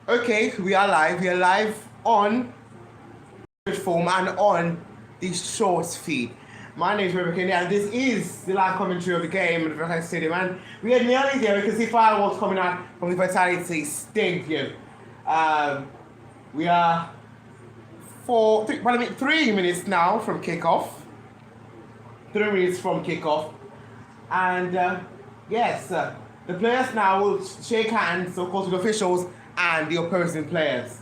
Okay, we are live. We are live on form and on the short feed. My name is Makinde, and this is the live commentary of the game at the Vitality Stadium. And we are nearly there. We can see fireworks coming out from the Vitality Stadium. We are 3 minutes now from kickoff. 3 minutes from kickoff. And yes, the players now will shake hands, of course, with officials and the opposing players.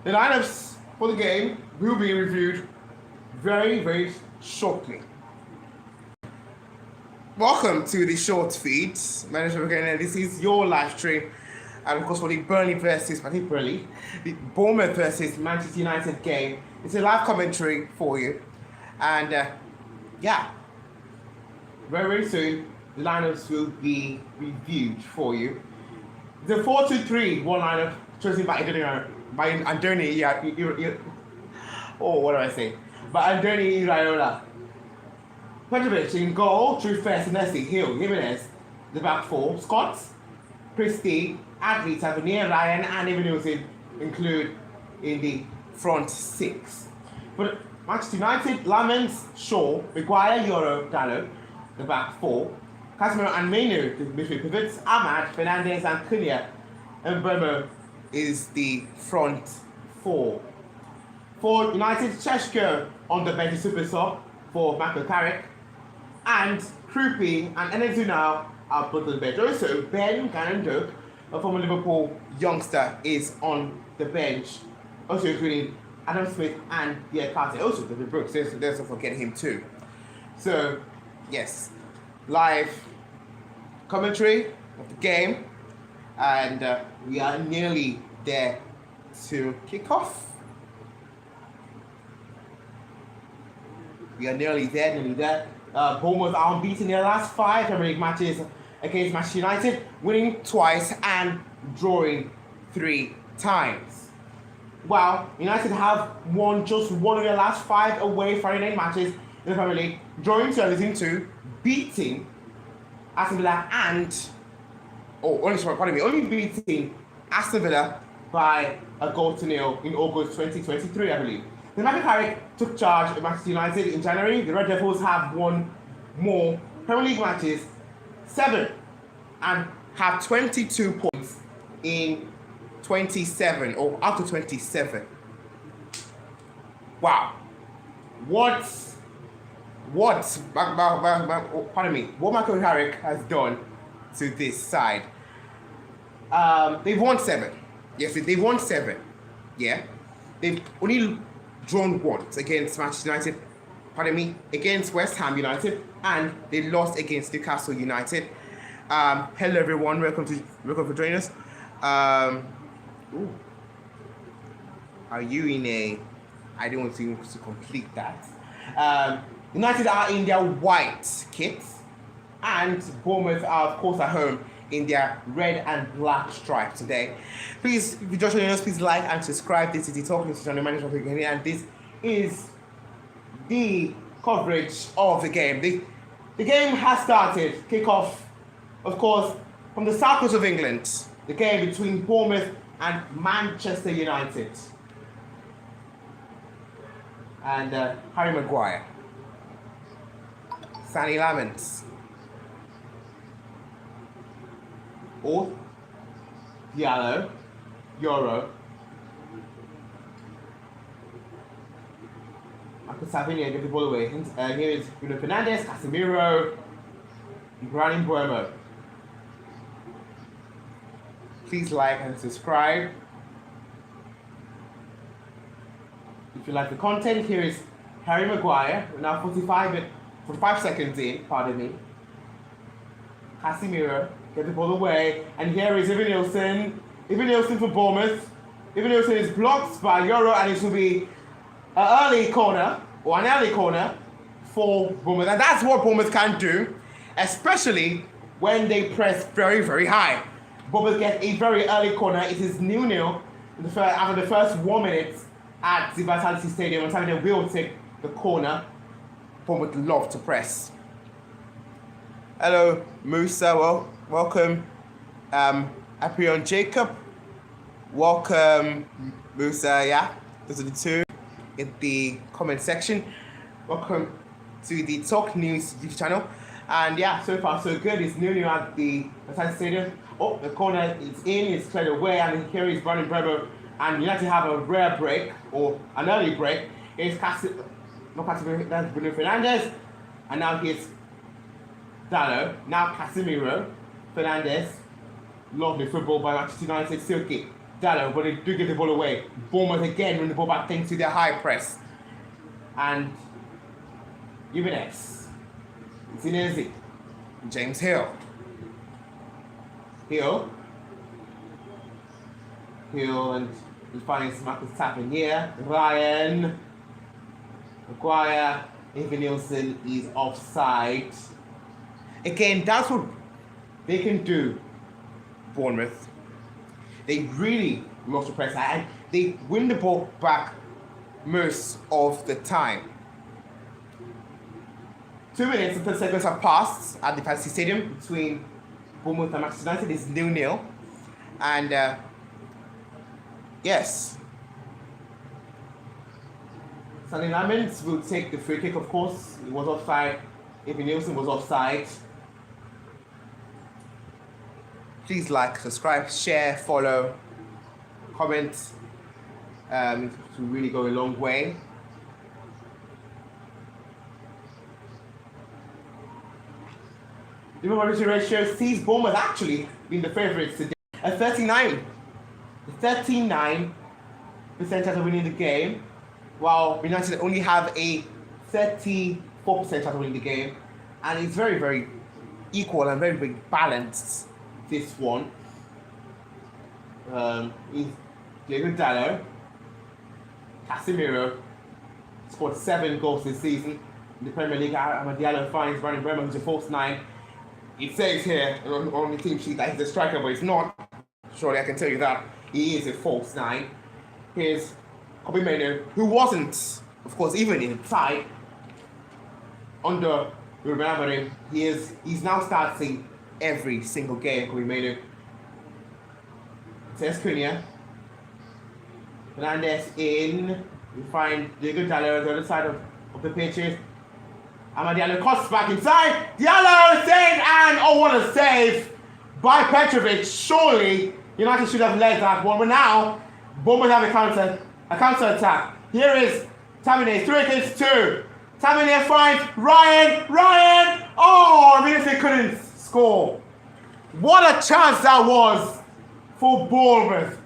The lineups for the game will be reviewed very, very shortly. Welcome to the short feed. My name is Makinde, and this is your live stream. And of course, for the Bournemouth versus Manchester United game. It's a live commentary for you. And yeah, very soon the lineups will be reviewed for you. The 4-2-3 one lineup chosen by Andoni. Oh, what do I say? By Andoni Iraola. Petrovic in goal, Drew First, Nessie, Hill, Jimenez, the back four. Scots, Christie, Adley, Tavernier, Ryan, and even Wilson include in the front six. For Manchester United, Lamens, Shaw, Maguire, Euro, Dallo, the back four. Casemiro and Mainu, the midfield pivots. Ahmad, Fernandez, and Cunha. And Bournemouth is the front four. For United, Cheshko on the bench, super sub for Michael Carrick. And Krupi and Enezu now are both on the bench. Also, Ben Ganonduk, a former Liverpool youngster, is on the bench. Also including Adam Smith and Pierre Carter. Also, David Brooks, there's to forget him too. So, yes, live commentary of the game, and we are nearly there to kick off. We are nearly there. Bournemouth are unbeaten in their last 5 Premier League matches against Manchester United, winning twice and drawing 3 times. While United have won just one of their last 5 away Friday night matches in the Premier League, drawing 2 and losing 2, beating Aston Villa only beating Aston Villa by a goal to nil in August 2023, I believe. The Michael Carrick took charge of Manchester United in January. The Red Devils have won more Premier League matches, 7, and have 22 points in 27 or out of 27. Wow. What Michael Carrick has done to this side. They've won 7. Yes, they've won 7. Yeah. They've only drawn once against Manchester United, against West Ham United, and they lost against Newcastle United. Hello everyone, welcome for joining us. Are you in a? I don't want to complete that. United are in their white kits, and Bournemouth are of course at home in their red and black stripe today. Please, if you're just joining us, please like and subscribe. This is the Talking Station, the manager of the game, and this is the coverage of the game. The game has started. Kickoff, of course, from the south coast of England. The game between Bournemouth and Manchester United. And Harry Maguire. Sanny Lamens. Or Diallo, Euro, Marco Savinio gets the ball away. Here is Bruno Fernandez, Casemiro, Brandon Buemo. Please like and subscribe. If you like the content, here is Harry Maguire. We're now 45 seconds in, pardon me. Casemiro. Get the ball away, and here is Ivan Nielsen. Ivan Nielsen for Bournemouth. Ivan Nielsen is blocked by Euro, and it will be an early corner for Bournemouth. And that's what Bournemouth can do, especially when they press very, very high. Bournemouth get a very early corner. It is 0-0 after the first 1 minute at the Vitality Stadium. And they will take the corner. Bournemouth love to press. Hello, Musa. Welcome. Aprion Jacob. Welcome, Musa. Yeah, those are the two in the comment section. Welcome to the Talk News YouTube channel. And yeah, so far so good. It's new at the United Stadium. Oh, the corner is in, it's cleared away, and here is Brandon Bremer. And United have a rare break, or an early break. It's that's Bruno Fernandes. And now here's Dallo. Now Casemiro. Fernandes. Lovely football by Manchester United. Silky. Dallo, but they do give the ball away. Bournemouth again when the ball back thanks to their high press. And Jimenez. Zinezi. James Hill. Hill and he finds Marcus Tavernier. Ryan. Maguire. Evan Nielsen is offside. Again, that's what they can do, Bournemouth. They really lost the press and they win the ball back most of the time. 2 minutes and 30 seconds have passed at the Fantasy Stadium between Bournemouth and Manchester United. It's 0-0. And yes, Sonny Lamens will take the free kick, of course. It was offside. Evan Nielsen was offside. Please like, subscribe, share, follow, comment. To really go a long way. The mobility ratio sees Bournemouth actually being the favourites today. A 39% chance of winning the game, while United only have a 34% chance of winning the game. And it's very, very equal and very, very balanced, this one. Is Diego Dallo. Casemiro scored 7 goals this season in the Premier League. Diallo finds Brandon Bremer, who's a false 9. It says here on the team sheet that he's a striker, but he's not. Surely I can tell you that. He is a false 9. Here's Kobe Mainoo, who wasn't, of course, even inside under Ruben Amorim. He's now starting every single game, Kobe Mainoo. Says Cunha. Fernandes in. We find Diego Dallo on the other side of the pitches. Diallo cuts back inside. Diallo saved, and oh, what a save by Petrovic. Surely United should have led that one, but now Bournemouth have a counter attack. Here is Tavernier, 3 against 2. Tavernier finds Ryan. Oh, I mean, if they couldn't score. What a chance that was for Bournemouth.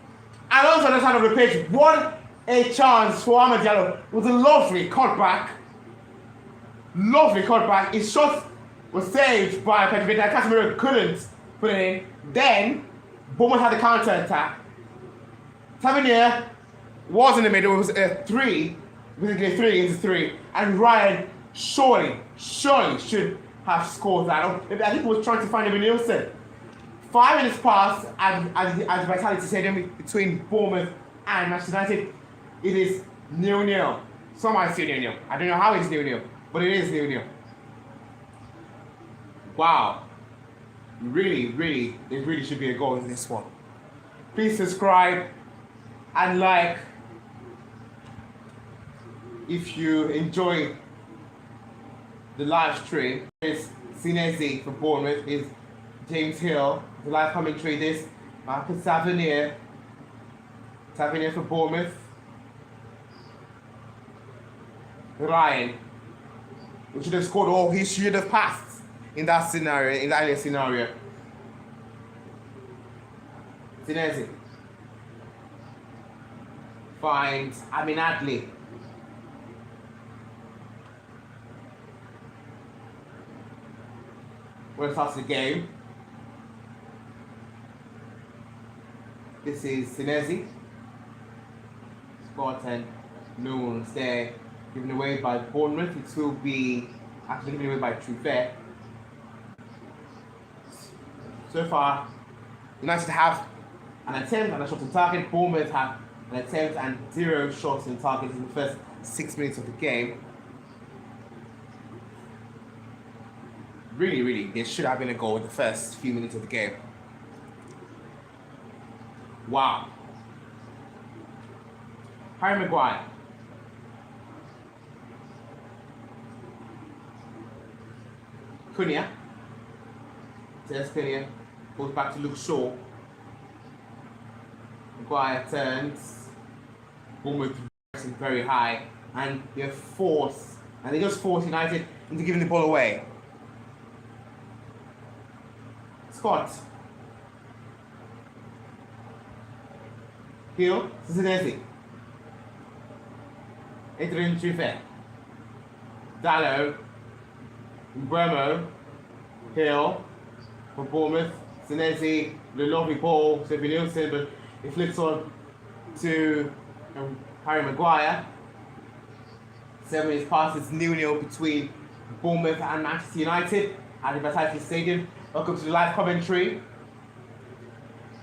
And also on the side of the pitch, what a chance for Diallo. It was a lovely cutback. His shot was saved by Petrovic. Casemiro couldn't put it in. Then Bournemouth had the counter attack. Tavernier was in the middle. It was a 3, basically 3 against 3. And Ryan surely should have scored that. I think he was trying to find Evan Nielsen. 5 minutes passed at the Vitality Stadium between Bournemouth and Manchester United. It is 0-0. Some might say 0-0. I don't know how it's 0-0. But it is 0-0. Wow. It really should be a goal in this one. Please subscribe and like if you enjoy the live stream. It's Zinezi for Bournemouth, is James Hill, the live commentary. This Marcus Tavernier for Bournemouth. Ryan, who should have scored, or he should have passed in that scenario, in that earlier scenario. Zinezi finds Amin Adli. When it starts the game, this is Zinezi. Scored 10. No one's there. Given away by Bournemouth. It will be actually given away by Truffet. So far, United have an attempt and a shot on target. Bournemouth have an attempt and 0 shots on target in the first 6 minutes of the game. Really, there should have been a goal in the first few minutes of the game. Wow. Harry Maguire. Cunha. There's Cunha. Goes back to Luke Shaw. Maguire turns. Bournemouth pressing very high. And they just force United into giving the ball away. Scott. Hill. Cincinnati. Adrian Truffet. Dallo. Bremo. Hill. For Bournemouth. Cincinnati. The lovely ball. Stephen Nielsen, but it flips on to Harry Maguire. 7 minutes past, it's 0-0 between Bournemouth and Manchester United at the Vitality Stadium. Welcome to the live commentary.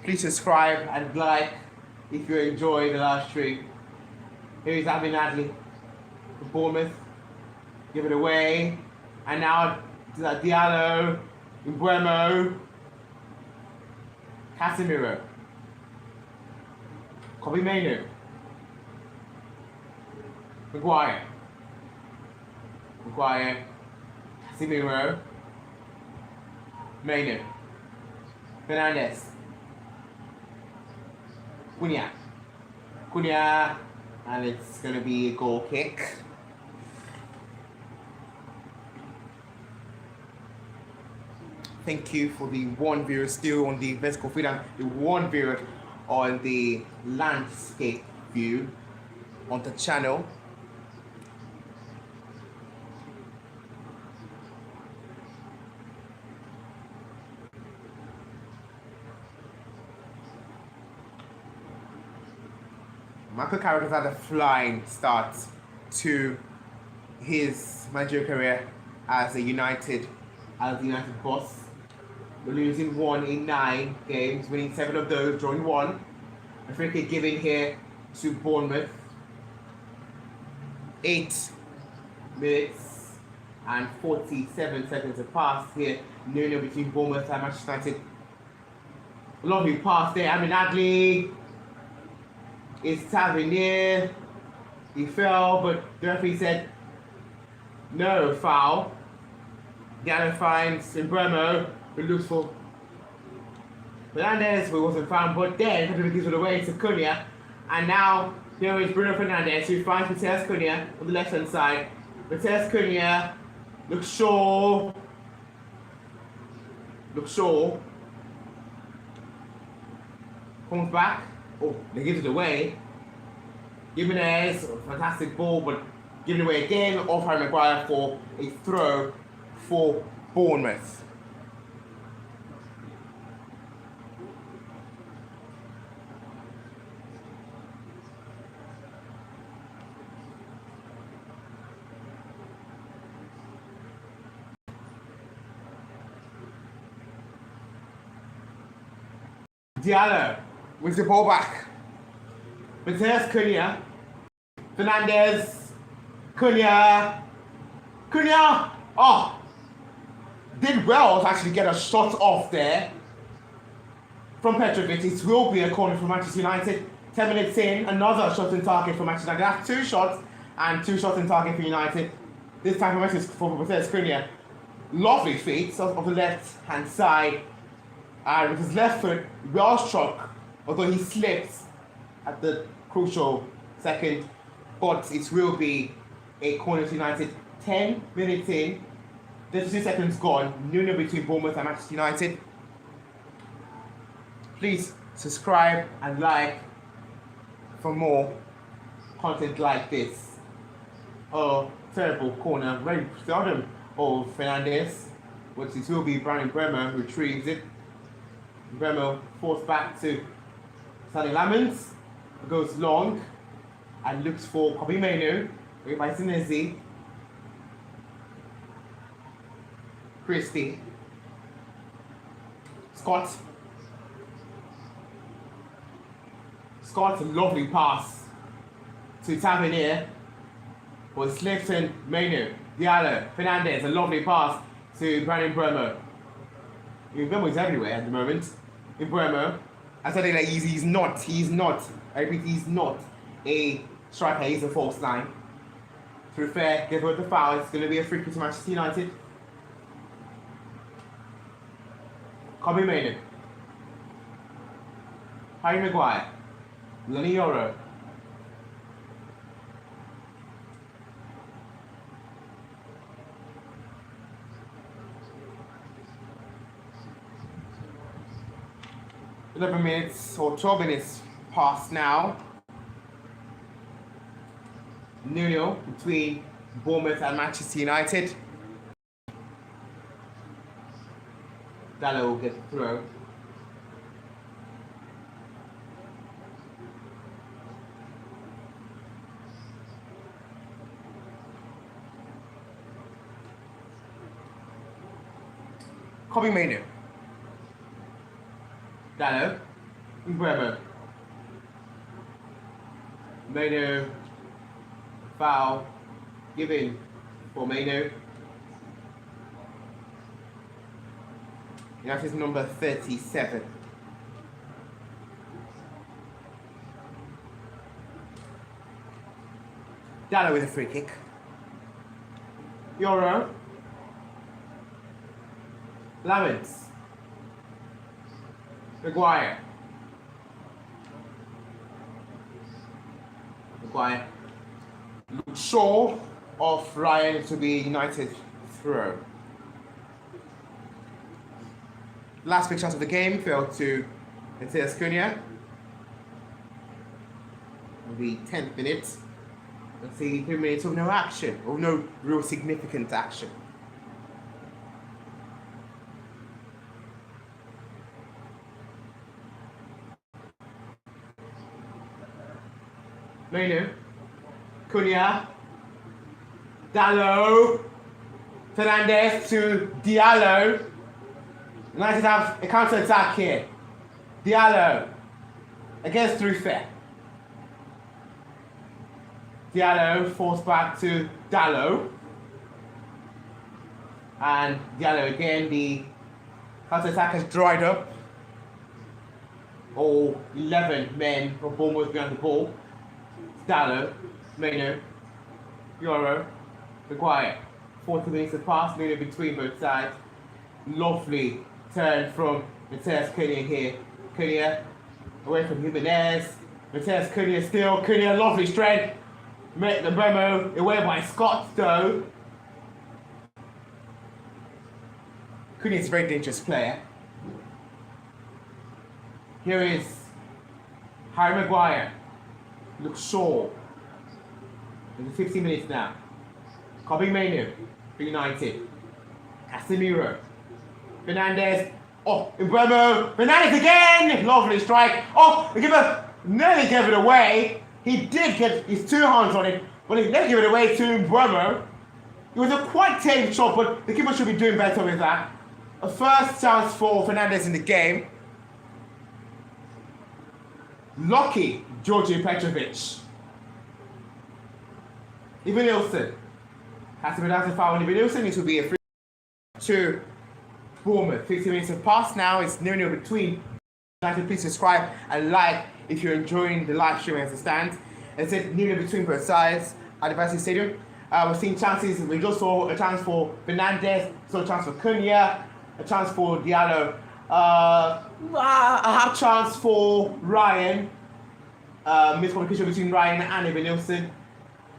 Please subscribe and like if you enjoy the live stream. Here is Abby Nadley for Bournemouth. Give it away. And now Diallo, Bremo, Casemiro, Kobe Mainu, Maguire, Casemiro, Mainu, Fernandez, Cunha, and it's going to be a goal kick. Thank you for the one viewer still on the vertical feed and the one viewer on the landscape view on the channel. Michael Carrick has had a flying start to his managerial career as a United boss. We're losing 1 in 9 games, winning 7 of those, drawing 1. A free kick given here to Bournemouth. 8 minutes and 47 seconds have passed here. 0-0 between Bournemouth and Manchester United. Lovely pass there. Abby Nadley is Tavernier. He fell, but the referee said no foul. Diallo finds Bremo, who looks for Fernandez, who wasn't found, but then Fernandez gives it away to Cunha. And now here is Bruno Fernandez, who finds Matheus Cunha on the left hand side. Matheus Cunha, Luke Shaw, comes back. Oh, they give it away. Jimenez, fantastic ball, but given away again off Harry Maguire for a throw for Bournemouth. Diallo wins the ball back. Matheus Cunha, Fernandez, Cunha, oh, did well to actually get a shot off there from Petrovic. It will be a corner for Manchester United. 10 minutes in, another shot in target for Manchester United. That's 2 shots and 2 shots in target for United. This time for Matheus Cunha. Lovely feet of the left hand side. And with his left foot, well struck, although he slips at the crucial second. But it will be a corner to United. 10 minutes in, 32 seconds gone. 0-0 between Bournemouth and Manchester United. Please subscribe and like for more content like this. Oh, terrible corner, very seldom of Fernandez, but it will be Brandon Bremer who retrieves it. Bremer forced back to Sonny Lamens, goes long and looks for Kobe Mainu, by Sinesi, Christie, Scott, lovely pass to Tavernier for Slifton, Mainu, Diallo, Fernandez, a lovely pass to Brandon Bremer. Bremer is everywhere at the moment. In Bremer, I said that he's not, I repeat, he's not a striker, he's a false nine. Through fair, give her the foul. It's going to be a free kick to Manchester United. Kobe Maynard. Harry Maguire. Lenny Yoro. $11 minutes or 12 minutes past now. 0-0 between Bournemouth and Manchester United. Dallo will get the throw. Kobe Maynard. Dallo. Bremer. Maynard. Foul. Given for Maynard. That is number 37. Dallo with a free kick. Euro. Lamens. Maguire. Short of Ryan to be United throw. Last big shot of the game fell to Matheus Cunha. The 10th minute. Let's see, 2 minutes of no action, or no real significant action. Menu, Cunha, Dallo, Fernandez to Diallo. United have a counter-attack here. Diallo against Rufe. Diallo forced back to Dallo. And Diallo again, the counter-attack has dried up. All 11 men of Bournemouth behind the ball. Dallo, Maynard, Euro, Maguire. 40 minutes of pass, Nuno between both sides. Lovely turn from Matheus Cunha here. Cunha away from Jimenez. Matheus Cunha still. Cunha, lovely strength. Make the memo away by Scott though. Cunha is a very dangerous player. Here is Harry Maguire. Looks sure. In the 15 minutes now. Kobe Maynard for United. Casemiro. Fernandez. Oh, Mbeumo. Fernandez again! Lovely strike. Oh, the keeper nearly gave it away. He did get his two hands on it, but he never gave it away to Mbeumo. It was a quite tame shot, but the keeper should be doing better with that. A first chance for Fernandez in the game. Lucky Georgi Petrovic. Ivan Nilsson has to be down to foul on Ivan Nilsson. This will be a free to Bournemouth. 15 minutes have passed now. It's 0-0 between United. Please subscribe and like if you're enjoying the live stream as it stands. It's 0-0 between both sides at the Varsity Stadium. We're seeing chances. We just saw a chance for Fernandez, saw a chance for Cunha, a chance for Diallo. I have chance for Ryan. Miscommunication between Ryan and Evan Nilsson.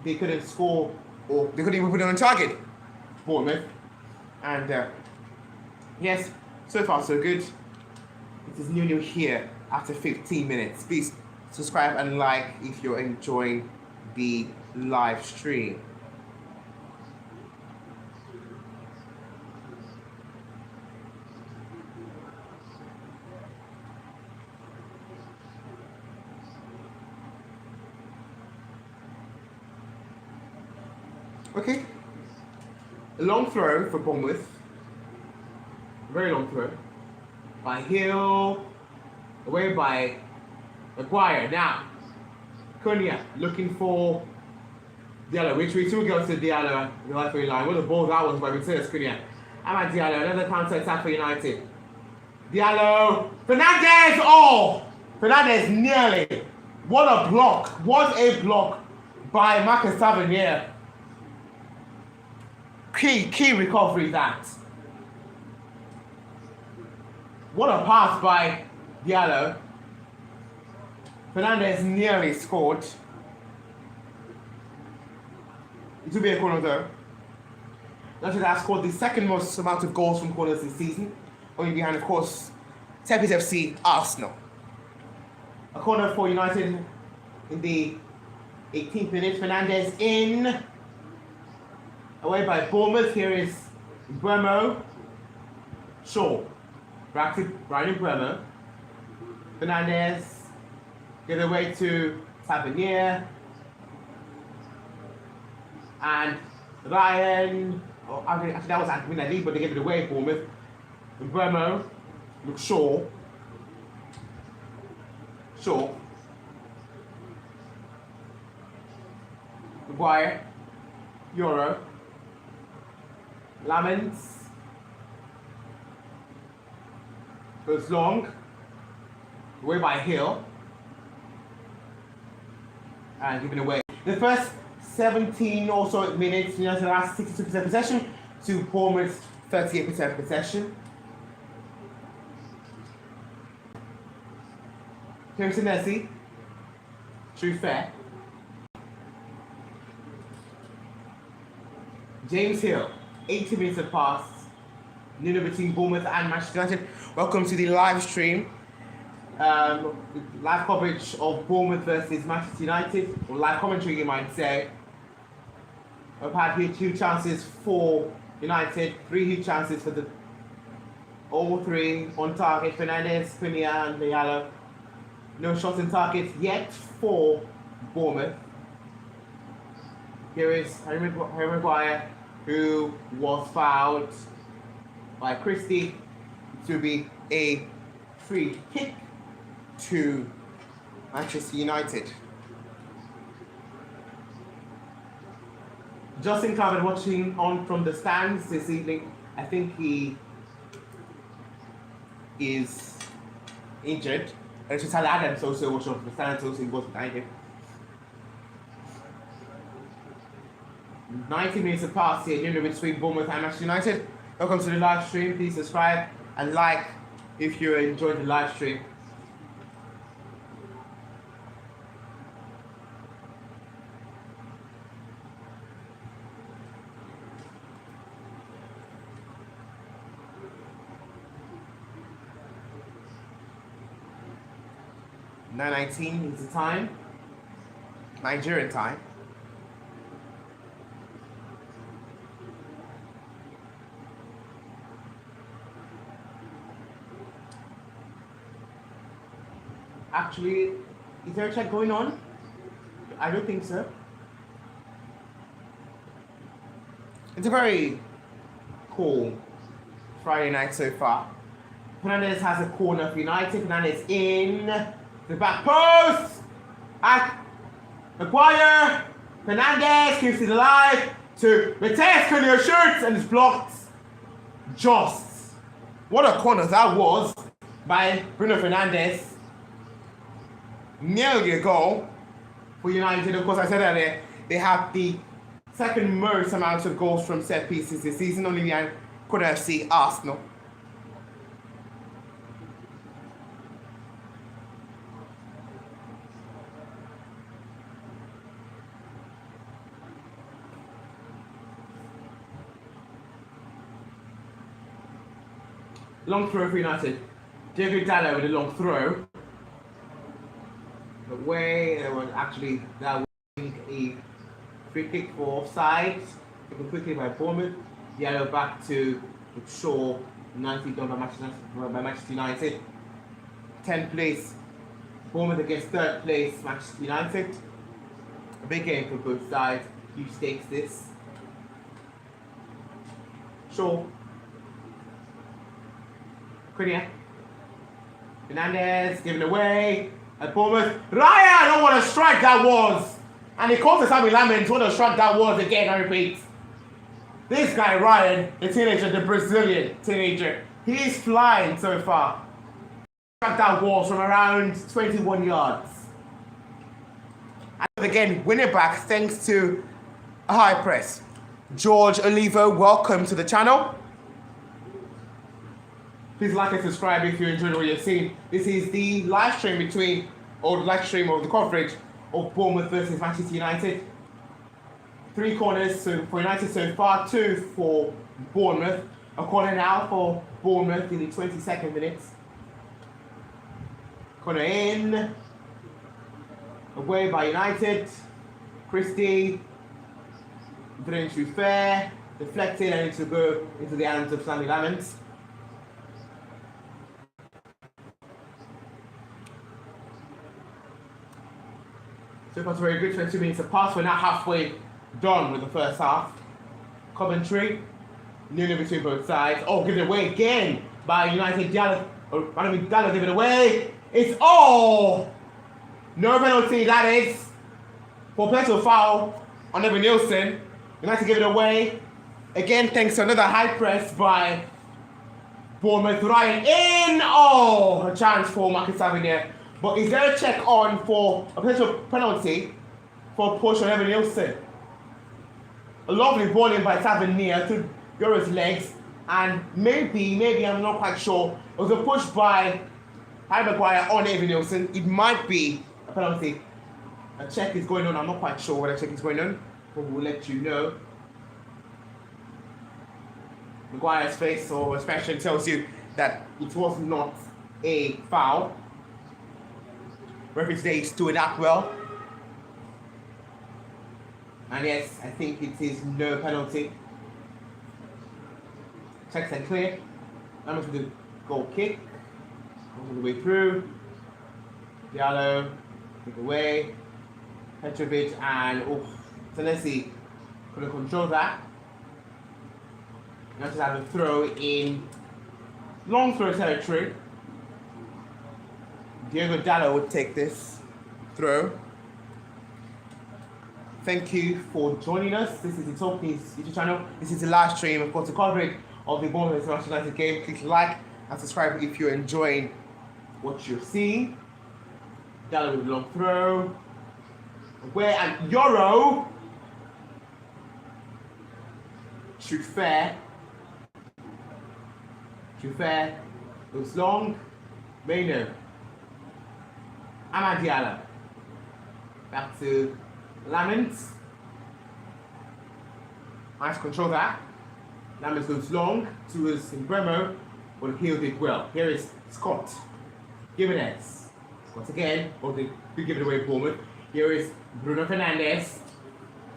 They couldn't score, or they couldn't even put it on target. Bournemouth. And yes, so far so good. It is 0-0 here after 15 minutes. Please subscribe and like if you're enjoying the live stream. Okay, a long throw for Bournemouth. Very long throw by Hill, away by Maguire. Now, Cunha looking for Diallo, which we two goes to Diallo in the left wing line. What a ball that was by Matheus Cunha. And Diallo, another counter attack for United. Diallo, Fernandez, oh! Fernandez nearly. What a block, what a block by Marcus Tavernier. Key recovery that. What a pass by Diallo. Fernandez nearly scored. It will be a corner though. United has scored the second most amount of goals from corners this season, only behind, of course, Tepis FC Arsenal. A corner for United in the 18th minute. Fernandez in. Away by Bournemouth. Here is Bremo. Shaw. Back to Brian Bremo. Fernandez. Give it away to Tavernier. And Ryan. Oh, actually, that was Anthony Lee, but they gave it away, Bournemouth. And Bremo. Look, Shaw. Maguire. Euro. Lamens. Goes long. Away by Hill. And given away. The first 17 or so minutes, United has 62% possession to Bournemouth's 38% possession. Jameson Nessie. True fair. James Hill. 80 minutes have passed. Nil between Bournemouth and Manchester United. Welcome to the live stream. Live coverage of Bournemouth versus Manchester United, or live commentary you might say. We've had huge chances for United, 3 huge chances for all 3 on target. Fernandez, Cunha and Diallo. No shots on target yet for Bournemouth. Here is Harry Maguire, who was fouled by Christie to be a free kick to Manchester United. Justin Clavin watching on from the stands this evening. I think he is injured. It's just Adams also watching from the stands, also he was behind him. 90 minutes have passed here between Bournemouth and Manchester United. Welcome to the live stream. Please subscribe and like if you're enjoying the live stream. .19 is the time. Nigerian time. Actually, is there a check going on? I don't think so. It's a very cool Friday night so far. Fernandez has a corner for United. Fernandez in the back post. At Maguire. Fernandez keeps it alive to Mateus Cunha shoots and is blocked. Just. What a corner that was by Bruno Fernandez. Nearly a goal for United. Of course, I said earlier, they have the second most amount of goals from set pieces this season, only behind FC Arsenal. Long throw for United. Diego Dallo with a long throw. Away, there was actually that was a free kick for offside. Taken quickly by Bournemouth. Yellow back to Shaw. 90 done by Manchester United. 10th place. Bournemouth against 3rd place Manchester United. A big game for both sides. Huge stakes this. Shaw. Cunha. Fernandez giving away. At Bournemouth. Ryan! Oh, what a strike that was! And he calls us Sammy Lamens. What a strike that was again, I repeat. This guy, Ryan, the teenager, the Brazilian teenager, he's flying so far. Struck that wall from around 21 yards. And Again, win it back thanks to a high press. George Olivo, welcome to the channel. Please like and subscribe if you enjoyed what you're seeing. This is the live stream of the coverage of Bournemouth versus Manchester United. 3 corners for United so far, 2 for Bournemouth. A corner now for Bournemouth in the 22nd minute. Corner in. Away by United. Christie. Didn't shoot fair. Deflected and it to go into the hands of Sammy Lamont. So far, very good. 22 minutes have passed. We're now halfway done with the first half. Coventry, nearly between both sides. Oh, give it away again by United. Dallas give it away. It's no penalty. That is for personal foul on Evan Nielsen. United give it away again. Thanks to another high press by Bournemouth. Ryan in. A chance for Marcus Tavernier. But is there a check on for a potential penalty for a push on Evan Nielsen? A lovely ball in by Tavernier to Euro's legs, and maybe, I'm not quite sure, it was a push by Harry Maguire on Evan Nielsen. It might be a penalty. A check is going on. I'm not quite sure what a check is going on, but we'll let you know. Maguire's face or expression tells you that it was not a foul. Referee today is doing that well. And yes, I think it is no penalty. Checks are clear. That was the goal kick. All the way through. Diallo, kick away. Petrovic and Tennessee couldn't control that. Now just have a throw in long throw territory. Diego Dallo would take this throw. Thank you for joining us. This is the Talk News YouTube channel. This is the live stream, of course, the coverage of the Bournemouth Manchester United game. Click like and subscribe if you're enjoying what you're seeing. Dallo with a long throw. Where and Euro shoot fair. Goes long. Maino. Amad Diallo. Back to Lamont. Nice control that. Lamont goes long to his Bremo, but he did well. Here is Scott. Gimenez. Scott again, but they did give it away Bournemouth. Here is Bruno Fernandes.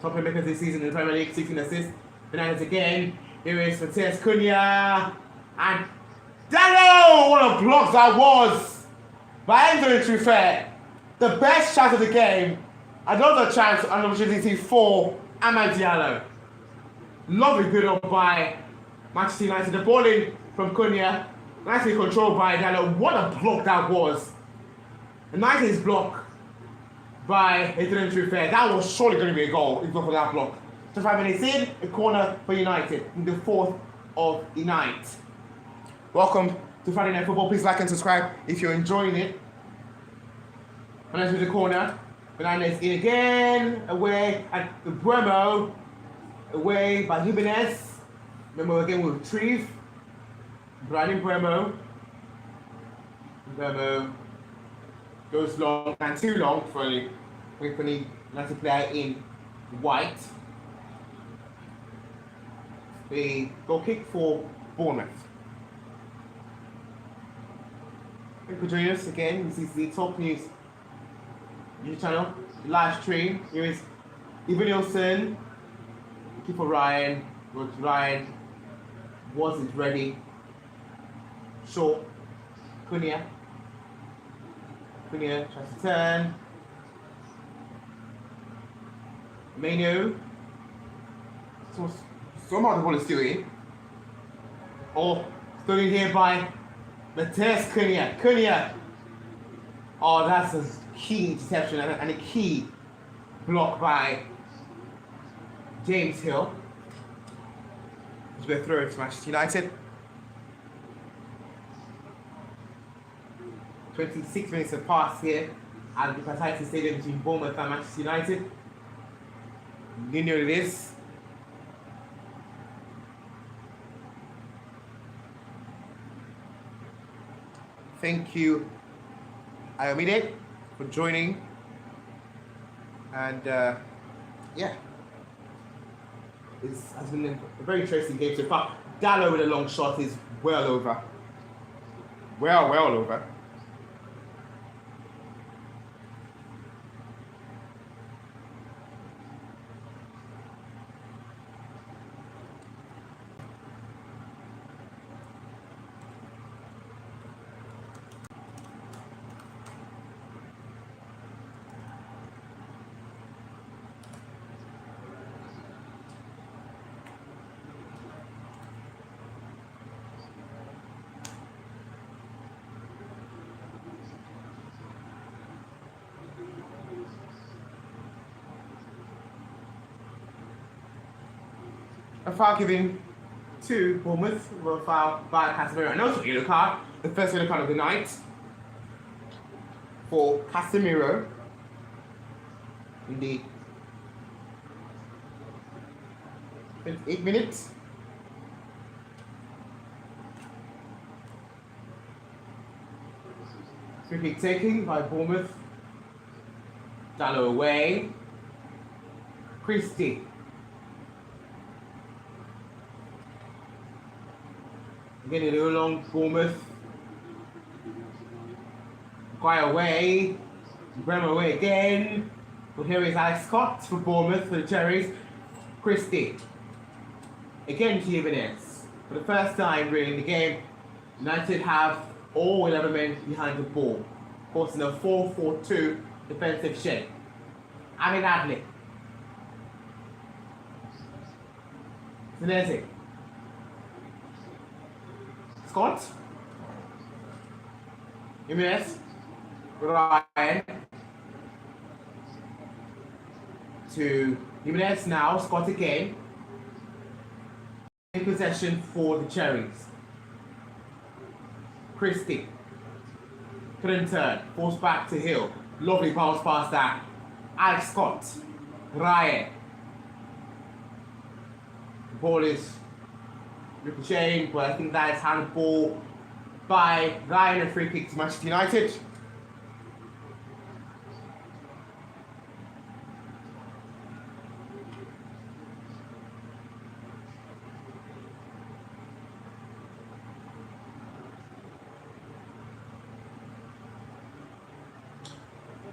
Top playmakers this season in the Premier League, 16 assists. Fernandes again. Here is Matthias Cunha. And Dallo! What a block that was! By Anthony Truffert. The best chance of the game. Another chance and opportunity for Amad Diallo. Lovely build up by Manchester United. The ball in from Cunha. Nicely controlled by Diallo. What a block that was. A nice block by Anthony Truffert. That was surely going to be a goal if not for that block. Just 5 minutes in, a corner for United in the 4th of the night. Welcome to Friday Night Football. Please like and subscribe if you're enjoying it. Fernandes with the corner. Fernandes in again. Away at the Bremo. Away by Jimenez. Bremo again will retrieve. Brian Bremo. Bremo goes long and too long for any United player in white. The goal kick for Bournemouth. Thank you for joining us again. This is the Talk News YouTube channel, live stream. Here is Evan Nielsen. Keep for Ryan. Ryan wasn't ready. Short. Cunha tries to turn. Maino. Somehow the ball is still in. Still in here by Matthias Cunha. Oh, that's a key interception and a key block by James Hill. It's going to throw it to Manchester United. 26 minutes have passed here at the Pacific Stadium between Bournemouth and Manchester United. You know what it is. Thank you, Ayomide, for joining. And yeah, it has been a very interesting game so far. Dallo with a long shot is well over. Well over. A foul given to Bournemouth, a foul by Casemiro, and also a yellow card, the first yellow card of the night for Casemiro in the 28 minutes. Free kick taken by Bournemouth. Dallo away. Christie. Again, a little long Bournemouth. Guy away. Bremer away again. But here is Alex Scott for Bournemouth for the Cherries. Christie. Again, Jimenez. For the first time really in the game, United have all 11 men behind the ball. Of course, in a 4-4-2 defensive shape. Amin Adli. Zinezi. Scott. Jimenez. Ryan. To Jimenez now. Scott again. In possession for the Cherries. Christie. Couldn't turn. Forced back to Hill. Lovely bounce past that. Alex Scott. Ryan. The ball is ricocheting, but I think that is handball by Ryan, a free kick to Manchester United.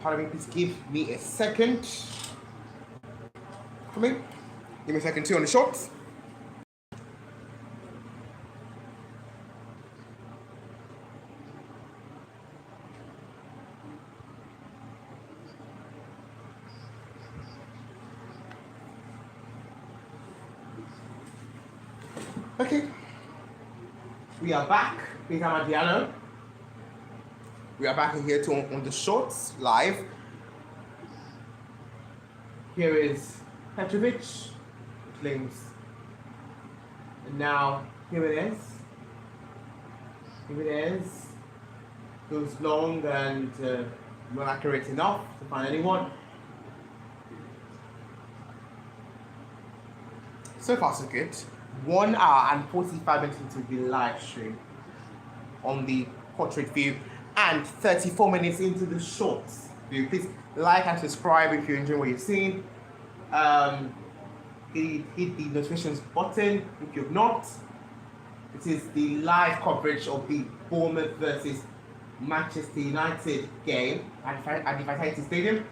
Pardon me, please give me a second. Come in. Give me a second too on the shots. Okay. We are back. Peter Madiano. We are back in here on the shorts live. Here is Petrovic, claims, and now here it is. Here it is. Goes long and not accurate enough to find anyone. So far so good. 1 hour and 45 minutes into the live stream on the portrait view. And 34 minutes into the shorts view. Please like and subscribe if you enjoy what you've seen. Hit the notifications button if you've not. It is the live coverage of the Bournemouth versus Manchester United game at the Vitality Stadium.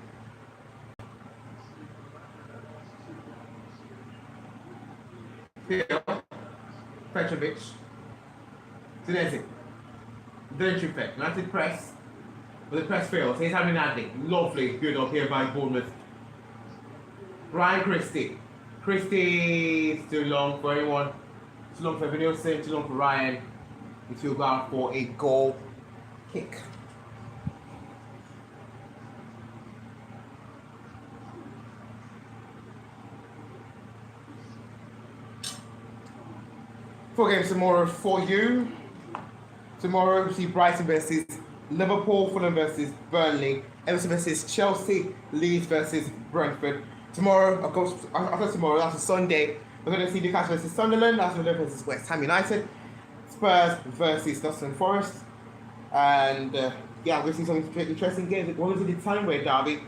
Petrovic. Zinezi. Very true fair. United press. But the press fails. Here's Amin Adli. Lovely. Good up here by Bournemouth. Ryan Christie. Christie is too long for anyone. Too long for Vinilson. Too long for Ryan. It will go out for a goal kick. Four games tomorrow for you. Tomorrow we see Brighton versus Liverpool, Fulham versus Burnley, Everton versus Chelsea, Leeds versus Brentford. Tomorrow, of course, after tomorrow, that's a Sunday, we're going to see Newcastle versus Sunderland, Arsenal versus West Ham United, Spurs versus Nottingham Forest, and yeah, we'll see some interesting games. What was the Tanneway derby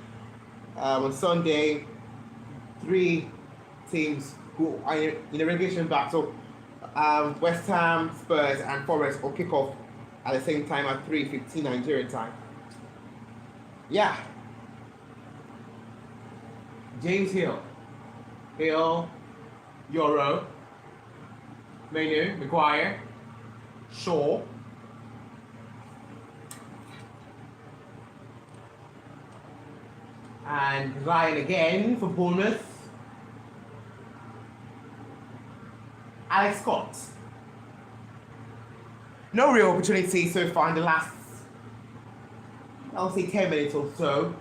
on Sunday? 3 teams who are in a relegation battle. West Ham, Spurs, and Forest will kick off at the same time at 3:15 Nigerian time. Yeah. James Hill, Euro, Menu, Maguire, Shaw, and Ryan again for Bournemouth. Alex Scott. No real opportunity so far in the last, I'll say 10 minutes or so.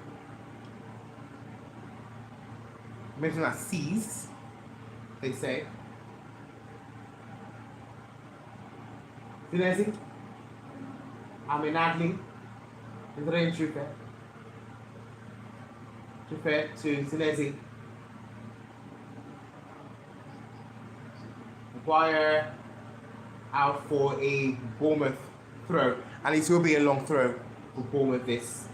Mention that seized, they say. Zinesi, Amin Adli, Indra Trufe to Zinesi. Maguire out for a Bournemouth throw, and it will be a long throw for Bournemouth this.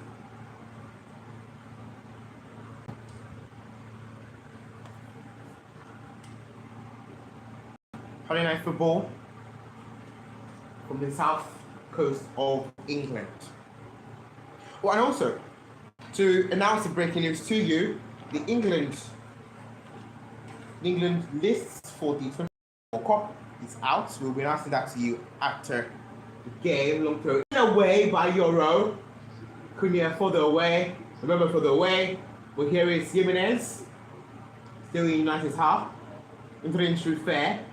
Friday night football from the south coast of England. Well, and also to announce the breaking news to you, the England lists for the 2024 Cup is out. We'll be announcing that to you after the game. Long throw away by Euro. Cunha further away. Remember further away. But here is Jimenez, still in United's half. Entering through fair.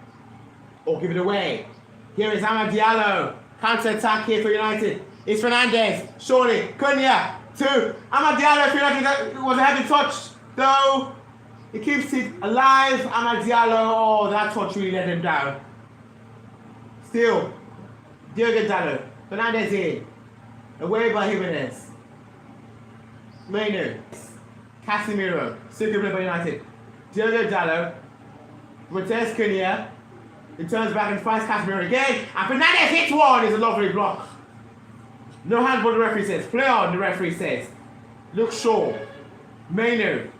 Or give it away. Here is Amad Diallo. Counter attack here for United. It's Fernandez. Surely. Cunha to Amad Diallo for United. It was a heavy touch. Though he keeps it alive. Amad Diallo. Oh, that touch really let him down. Still. Diogo Dallo. Fernandez in. Away by Jimenez. Maynard. Casemiro. Still given by United. Diogo Dallo. Matheus Cunha. He turns back and finds Casemiro again. And Fernandez hits one. It's a lovely block. No handball, the referee says. Play on, the referee says. Luke Shaw. Maynard.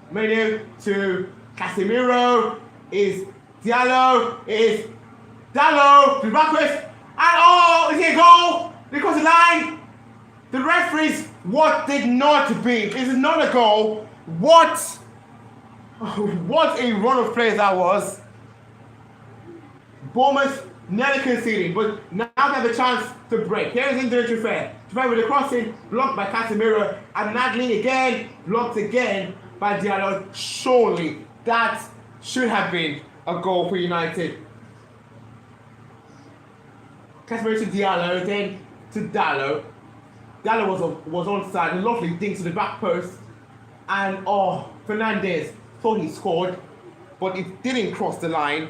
Maynard to Casemiro. Is Diallo. Is Dallo. To backwards. And oh, is it a goal? They cross the line. The referees, what did not be? This is not a goal. What a run of play that was. Bournemouth nearly conceding, but now they have a chance to break. Here is Indra Trufe. Trufe with the crossing, blocked by Casemiro, and Nadley again, blocked again by Diallo. Surely that should have been a goal for United. Casemiro to Diallo, then to Dallo. Dallo was onside, a lovely dink to the back post, and oh, Fernandez thought he scored, but it didn't cross the line.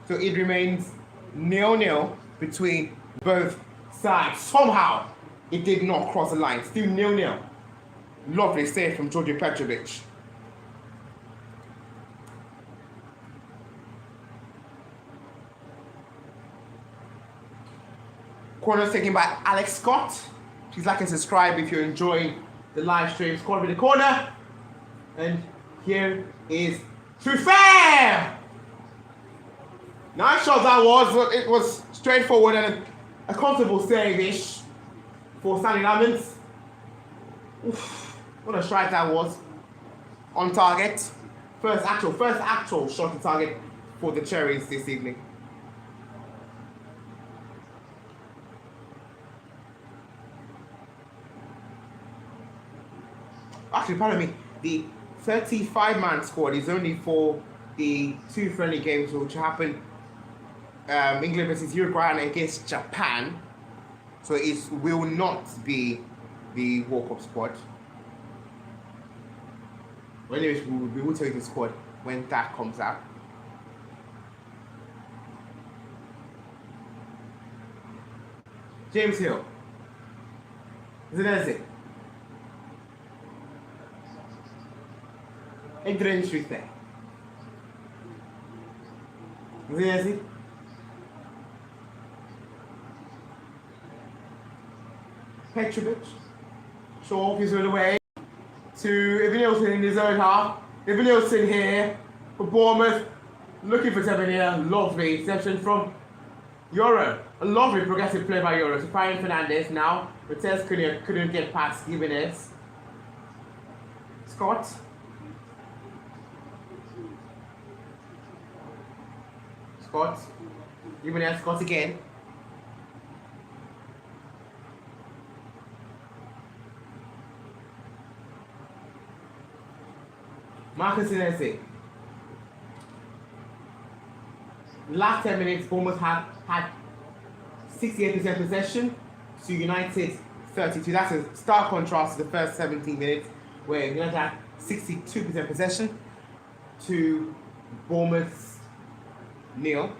So it remains 0-0 between both sides. Somehow, it did not cross the line. Still 0-0. Lovely save from Georgi Petrovic. Corners taken by Alex Scott. Please like and subscribe if you're enjoying the live streams. Corner with the corner. And here is Trufe! Nice shot that was. It was straightforward and a comfortable save-ish for Stanley Lamens. What a strike that was. On target. First actual shot on target for the Cherries this evening. Actually, pardon me. The 35-man squad is only for the 2 friendly games which happened. England versus Uruguay and against Japan, so it will not be the World Cup squad. Well, anyways, we will tell you the squad when that comes out. James Hill, Zineze. Ignorant truth there. Zineze. Petrovic. Shaw gives it away to Evanilson in his own half. Evanilson here for Bournemouth. Looking for Tavernier. Lovely reception from Euro. A lovely progressive play by Euro. So Brian Fernandez now. Cortez couldn't get past Gimenez. Scott. Gimenez, Scott again. Marcus Inese. Last 10 minutes, Bournemouth had 68% possession to United 32. That's a stark contrast to the first 17 minutes, where United had 62% possession to Bournemouth's nil.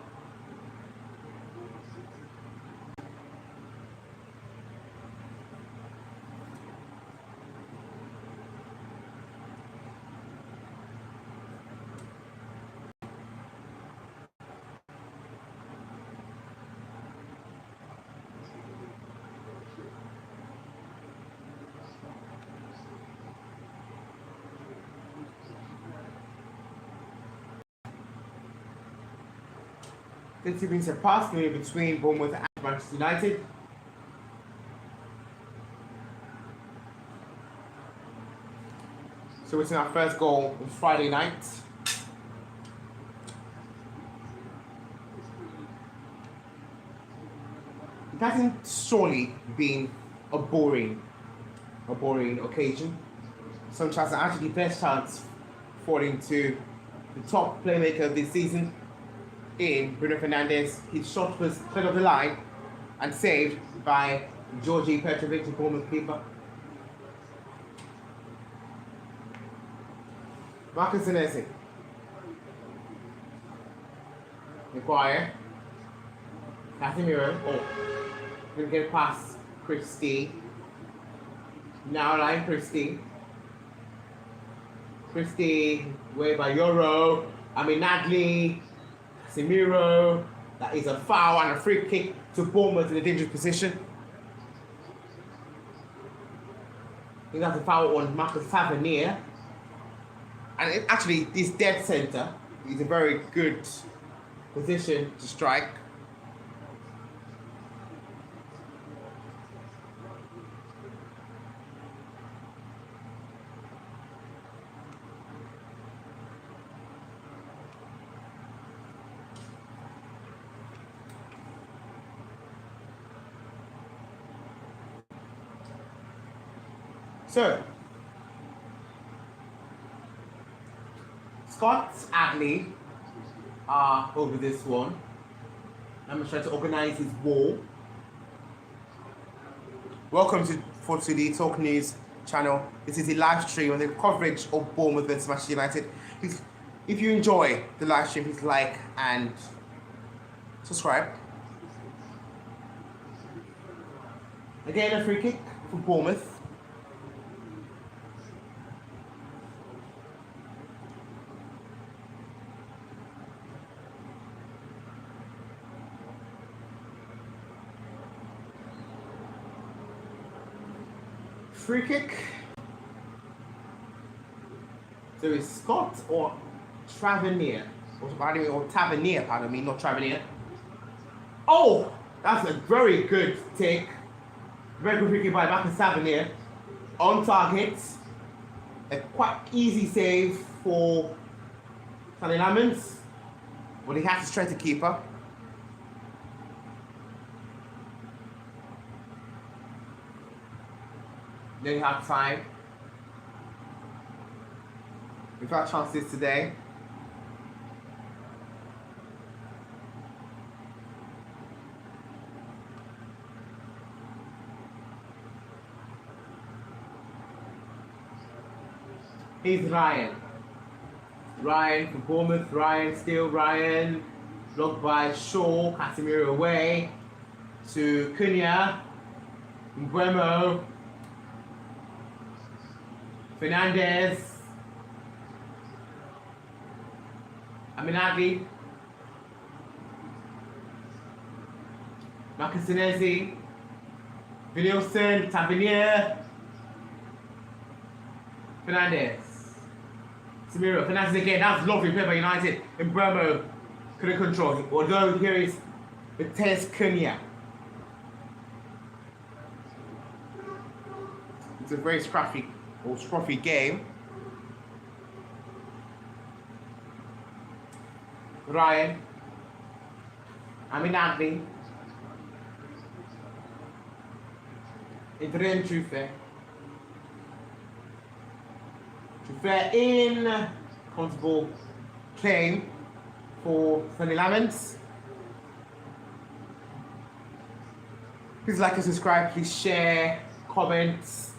This has been surpassed between Bournemouth and Manchester United. So it's in our first goal on Friday night. It hasn't surely been a boring occasion. Some chances are actually the best chance falling to the top playmaker of this season in Bruno Fernandes. His shot was cleared off the line and saved by Georgi Petrovic, the Bournemouth keeper. Marcus Inese. Maguire. Casemiro. Gonna get past Christie. Now line Christie. Way by Euro. Nadley. Casemiro. That is a foul and a free kick to Bournemouth in a dangerous position. I think that's a foul on Marcus Tavernier. And actually, this dead centre is a very good position to strike. So, Scott Adley over this one. I'm going to try to organize his wall. Welcome to the Talk News channel. This is the live stream on the coverage of Bournemouth vs Manchester United. If you enjoy the live stream, please like and subscribe. Again, a free kick for Bournemouth. Free kick. So it's Scott or Tavernier, or Tavernier, pardon me, not Tavernier. Oh, that's a very good take. Very good free kick by Marcus Tavernier. On target. A quite easy save for Sonny Lamens, but he has to strike the keeper. Then you have time. We've got chances today. Here's Ryan. Ryan for Bournemouth. Ryan. Blocked by Shaw. Casemiro away to Cunha. Mbuemo. Fernandez. Aminati. Marquez, Wilson, Tavernier, Fernandez, Samiro, Fernandez again. That's lovely play by United. And Burmo couldn't control. Although here is Vitesse Cunha. It's a very scruffy game. Ryan, Aminati. Adrien Truffet. Truffet in. Comfortable claim for Sunny Laments. Please like and subscribe. Please share, comments.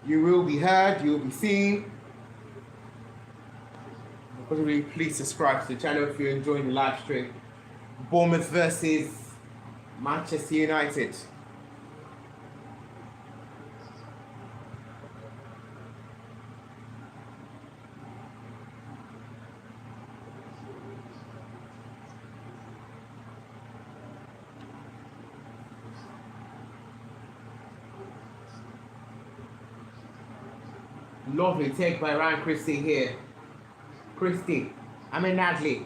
You will be heard. You will be seen. Please subscribe to the channel if you're enjoying the live stream. Bournemouth versus Manchester United. Lovely take by Ryan Christie here. Christie, Adley.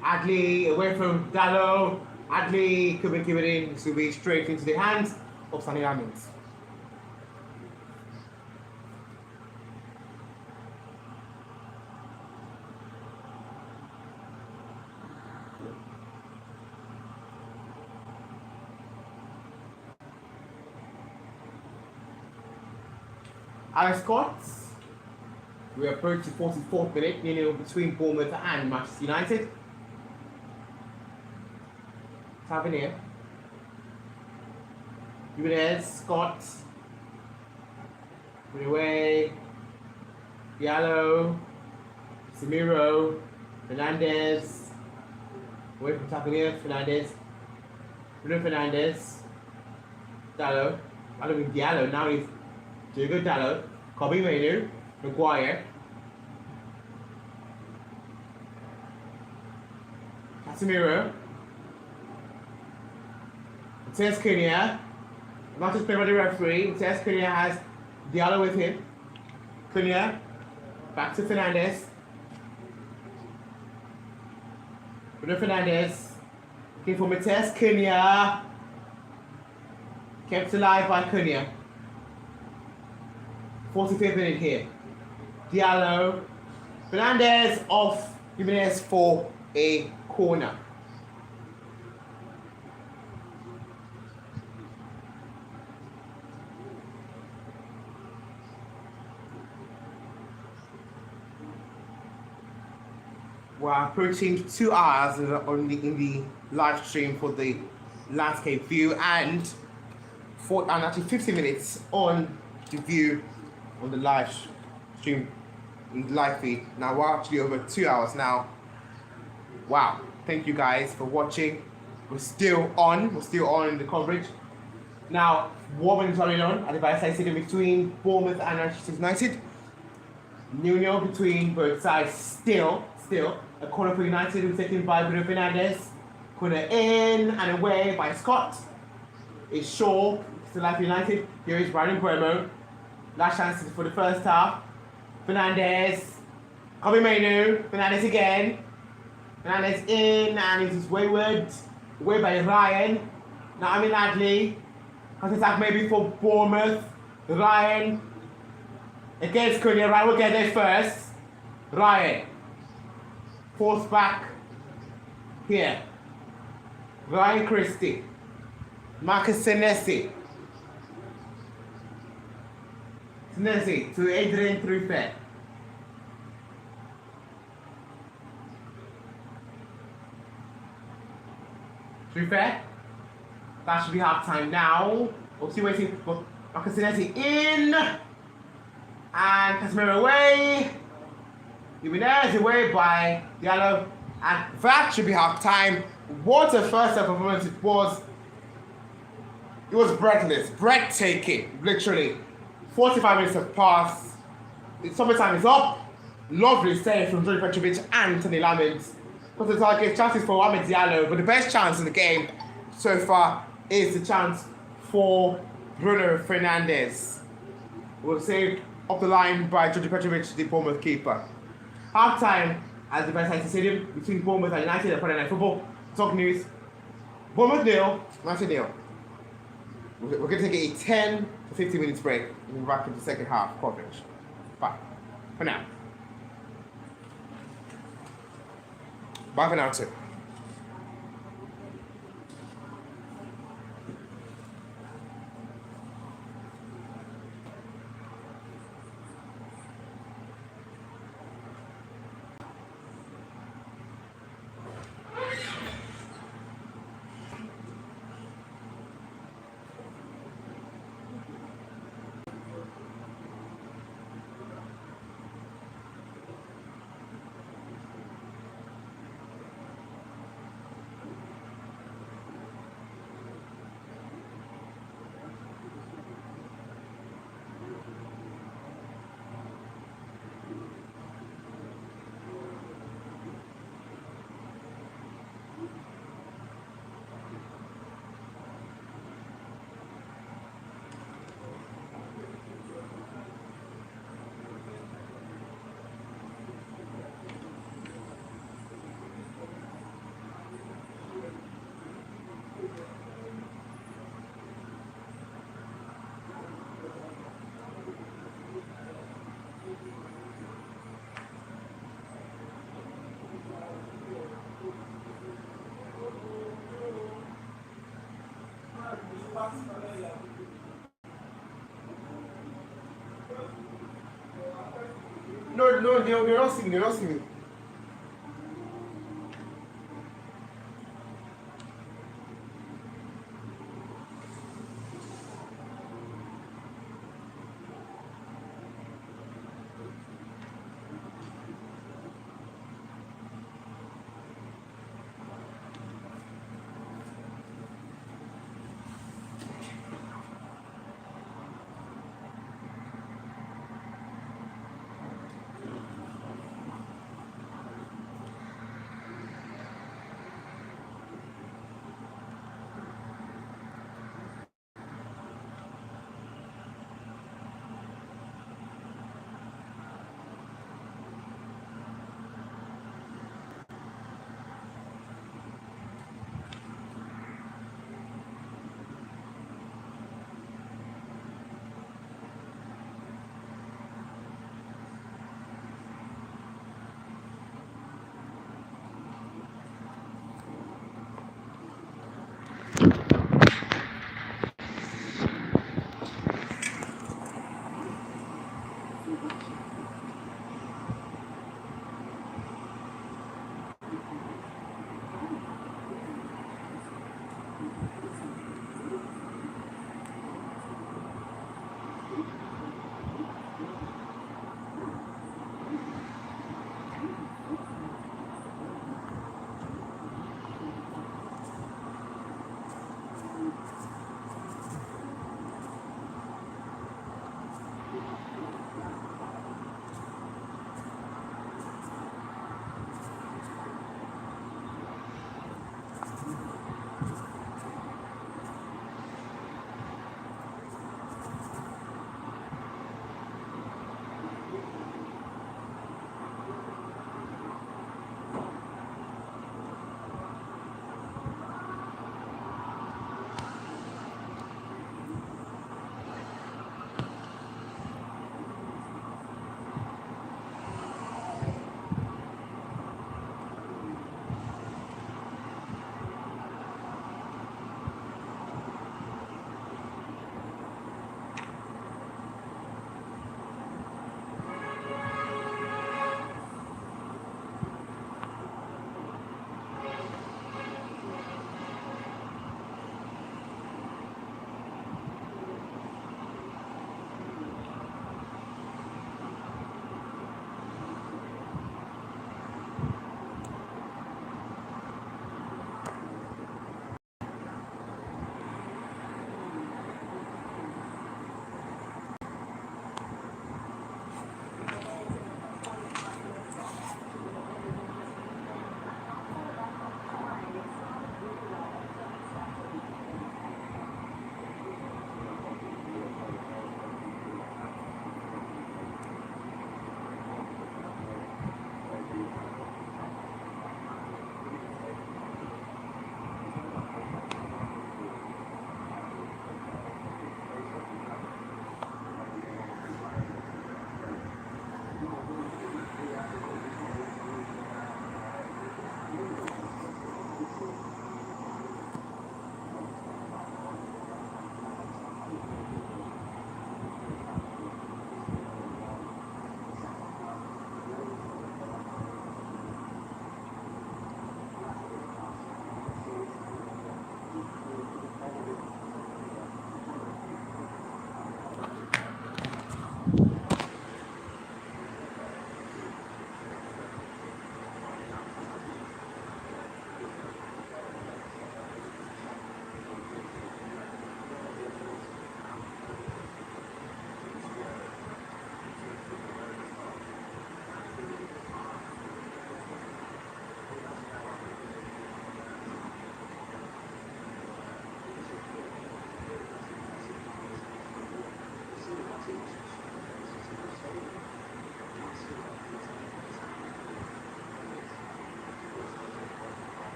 Adley away from Dallo. Adley could be given in to be straight into the hands of Sunny Laments. Alex Scott. We approach the 44th minute, nearly between Bournemouth and Manchester United. Tavernier. Jimenez, Scott. Away. Diallo. Samiro. Fernandez. Away from Tavernier. Fernandez. Bruno Fernandez. Diallo. Diallo. Now he's Diego Dallo, Kobe Mainu, Maguire, Casemiro, Vitesse Cunha, not just played by the referee. Vitesse Cunha has Diallo with him. Cunha, back to Fernandez. Bruno Fernandez, looking for Vitesse Cunha, kept alive by Cunha. 45th minute here. Diallo. Fernandez off Jimenez for a corner. We're approaching 2 hours in the live stream for the landscape view and actually 50 minutes on the view on the live stream, live feed. Now we're actually over 2 hours now. Wow, thank you guys for watching. We're still on in the coverage. Now, what is going on at the Vice Stadium between Bournemouth and Manchester United? 0-0 between both sides still. A corner for United was taken by Bruno Fernandez. Corner in and away by Scott. It's Shaw, still life United. Here is Brian Burmo. Last chance for the first half. Fernandez. Kobe Mainu. Fernandez again. Fernandez in and it is wayward. Away by Ryan. Now Adley. Counter attack maybe for Bournemouth. Ryan. Against Cunha. Ryan will get there first. Ryan. Forced back. Here. Ryan Christie. Marcus Senesi. To Adrien Truffet. Truffet. That should be half time now. We're still waiting for Marcus in. And Casemiro away. Jimenez away by Diallo. And that should be half time. What a first half performance it was. It was breathless, breathtaking, literally. 45 minutes have passed. The stoppage time is up. Lovely save from Jordan Petrovic and Tony Lamens. Because the target chances for Ahmed Diallo, but the best chance in the game so far is the chance for Bruno Fernandes. Was saved up the line by Jordan Petrovic, the Bournemouth keeper. Half time at the West Stadium between Bournemouth and United at Friday Night Football. Talk news. Bournemouth 0, United 0. We're going to take a 10 to 15 minutes break and we'll be back in the second half coverage. Bye. For now. Bye for now, too. No, you're not singing, you're not singing.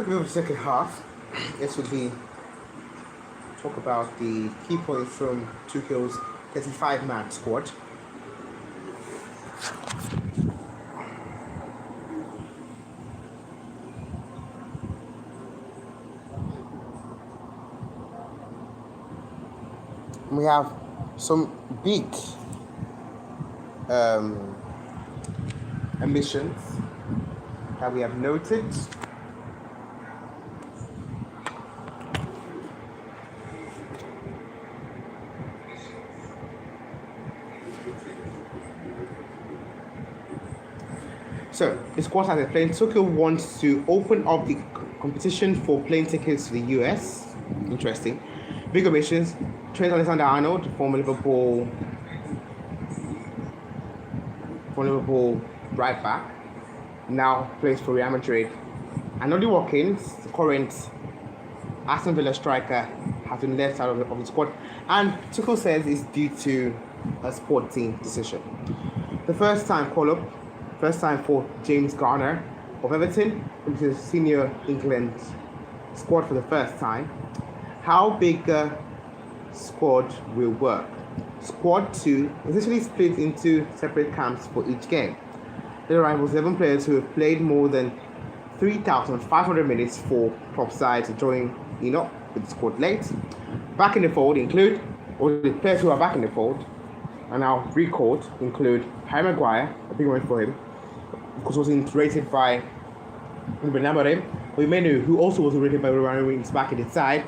Looking over the second half, this would be talk about the key points from Tuchel's 35-man squad. We have some big emissions that we have noted. So, the squad has a plane. Tuchel wants to open up the competition for plane tickets to the US. Interesting. Big omissions. Trent Alexander-Arnold, former Liverpool right back, now plays for Real Madrid. And Ollie Watkins, the current Aston Villa striker, has been left out of the squad. And Tuchel says it's due to a sporting decision. The first time for James Garner of Everton, which is senior England squad for the first time. How big squad will work? Squad 2 is essentially split into separate camps for each game. There are 11 players who have played more than 3,500 minutes for top sides to join up with the squad late. Back in the fold include, or the players who are back in the fold and now recalled include Harry Maguire, a big one for him, because was rated by Ruben Amorim. Oimenu, who also was rated by Ruben Amorim, back in the side.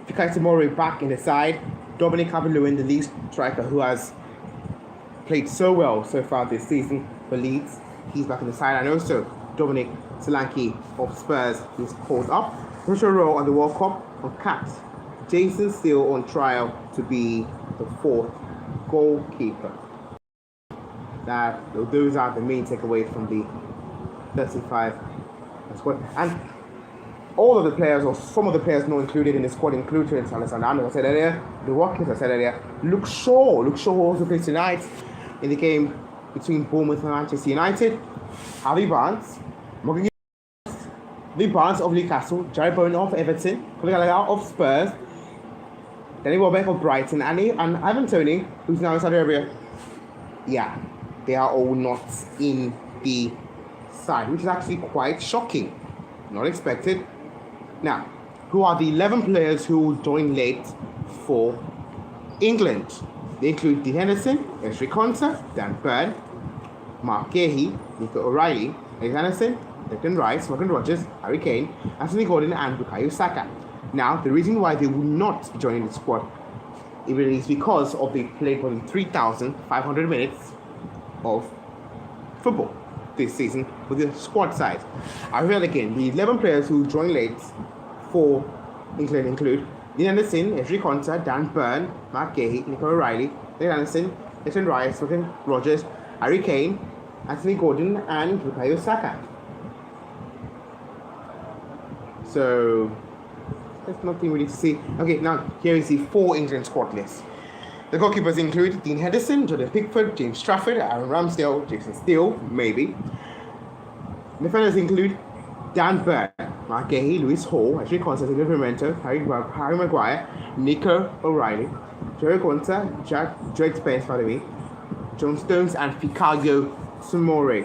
Fikayo Tomori back in the side. Dominic Calvert-Lewin, the Leeds striker who has played so well so far this season for Leeds, he's back in the side. And also Dominic Solanke of Spurs is called up. Crucial role on the World Cup on Cat. Jason still on trial to be the fourth goalkeeper. Those are the main takeaways from the 35 squad. And all of the players, or some of the players not included in the squad, include Trent Alexander-Arnold, I said earlier, the Watkins, I said earlier, Luke Shaw also plays tonight in the game between Bournemouth and Manchester United. Harvey Barnes, of Newcastle, Jared Bowen of Everton, Conor Gallagher of Spurs, Danny Welbeck of Brighton, and Ivan Toney, who's now in Saudi Arabia. Yeah, they are all not in the side, which is actually quite shocking. Not expected. Now, who are the 11 players who will join late for England? They include Dean Henderson, Ezri Konsa, Dan Burn, Mark Gahey, Nico O'Reilly, Alex Anderson, Declan Rice, Morgan Rogers, Harry Kane, Anthony Gordon, and Bukayo Saka. Now, the reason why they will not be joining the squad is because of they played more than 3,500 minutes of football this season with the squad side. I reveal again, the 11 players who join late for England include Dean Anderson, Ezri Konsa, Dan Burn, Mark Gahey, Nico O'Reilly, Alex Anderson, Declan Rice, Morgan Rogers, Harry Kane, Anthony Gordon, and Bukayo Saka. So there's nothing really to see. Okay, now here is the 4 England squad list. The goalkeepers include Dean Henderson, Jordan Pickford, James Trafford, Aaron Ramsdale, Jason Steele, maybe. Defenders include Dan Burn, Mark Gahey, Lewis Hall, Ezri Konsa, Livramento, Harry Maguire, Nico O'Reilly, Jerry Konsa, Drake Spence, John Stones, and Fikayo Tomori.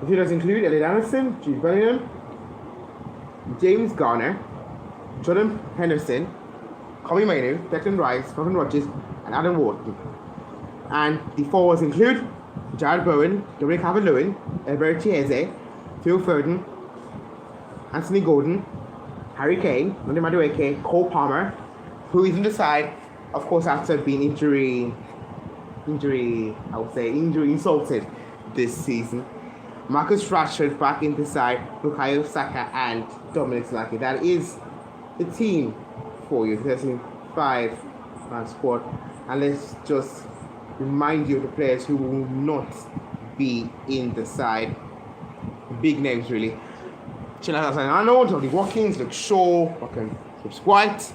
Defenders include Elliot Anderson, Jude Bellingham, James Garner, Jordan Henderson, Kobe Mainoo, Declan Rice, Morgan Rogers, and Adam Wharton. And the forwards include Jared Bowen, Dominic Calvert-Lewin, Eberechi Eze, Phil Foden, Anthony Gordon, Harry Kane, Noni Madueke, Cole Palmer, who is in the side, of course, after being injury insulted this season. Marcus Rashford back in the side, Bukayo Saka, and Dominic Solanke. That is the team for you, 35-man squad. And let's just remind you of the players who will not be in the side. Big names, really. Chinasa Arnold, Ollie Watkins, Luke Shaw, Gibbs White,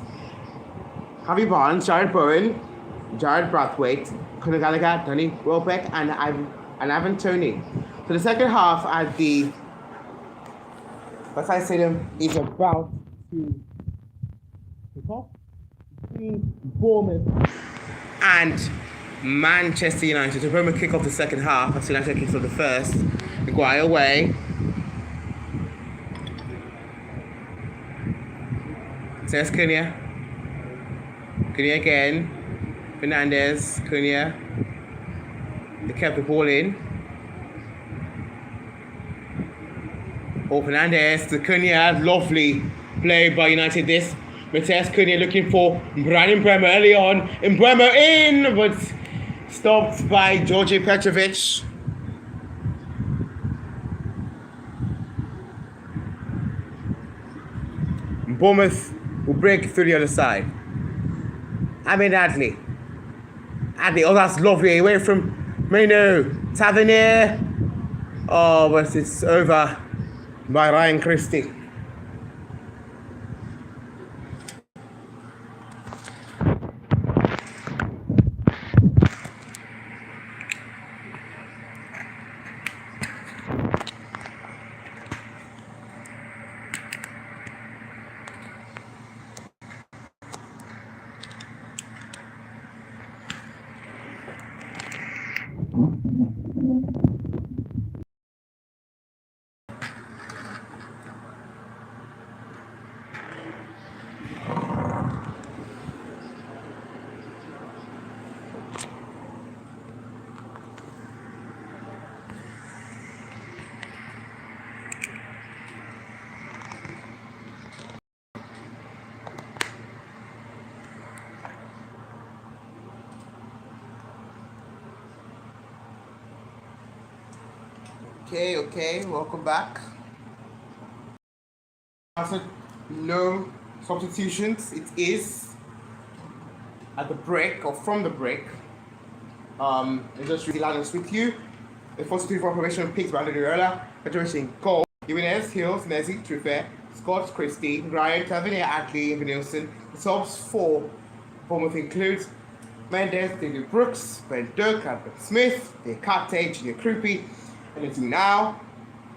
Harvey Barnes, Jared Bowen, Jared Brathwaite, Conor Gallagher, Danny Welbeck, and Ivan Toney. So the second half at the Versailles Stadium is about to kick off between Bournemouth and Manchester United. So Bournemouth kick off the second half, Manchester United kicks off the first. Maguire away. Says Cunha. Cunha again. Fernandez. Cunha. They kept the ball in. Oh, Fernandez to Cunha. Lovely play by United this. Matthias Cunha looking for Brandon Bremer early on. And Bremer in, but stopped by Georgi Petrovic. Bournemouth will break through the other side. Adley. Oh, that's lovely. Away from Menu. Tavernier. Oh, but it's over by Ryan Christie. Okay, welcome back. No substitutions. It is at the break or from the break. It's just really honest with you. The 4-2-3 formation picks Brandon Irola, Federation goal. Jimenez, Hills, Nezzi, Truffet, Scott, Christie, Ryan, Tavernier, Adley, and Nielsen. The subs for Bournemouth includes Mendes, David Brooks, Ben Dirk, Albert Smith, the Kate, Junior Krupi, and it's now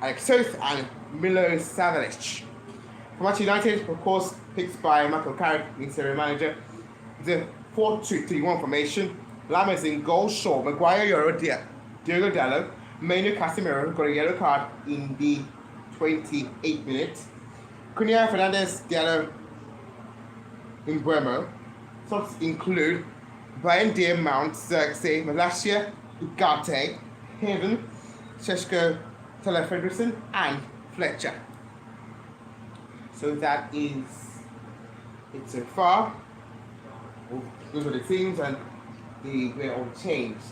Alex Soth and Milo Savage. For Manchester United, of course, picks by Michael Carrick, the interior manager. The 4-2-3-1 formation. Lammers in goal, Shaw, Maguire, Diogo Dallo, Manu Casemiro got a yellow card in the 28th minute. Cunha, Fernandez, Diallo, in Bremer. Subs include Brian Deer, Mount, Xerxes, Malasia, Ugarte, Haven, Sheshko, Taylor Fredrickson, and Fletcher. So that is it so far. Those are the teams, and they were all changed.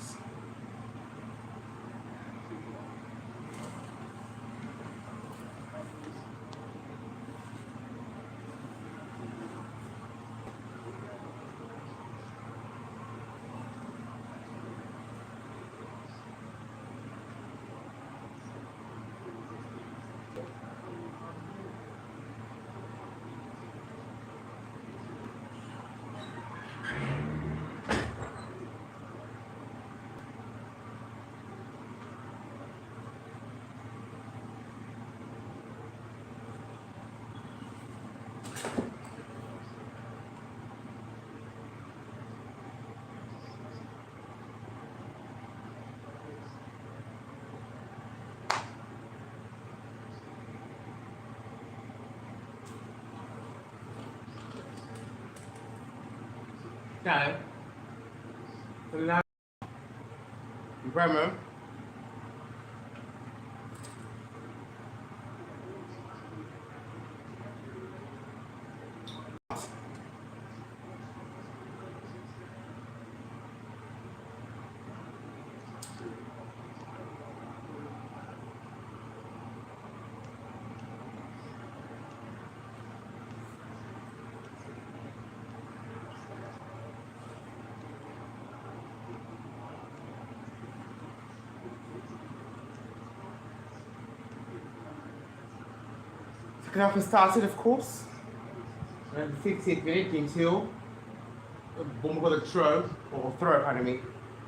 Now, Bremer. Second half has started, of course. And the 50th minute, James Hill. Bournemouth got a throw, pardon me.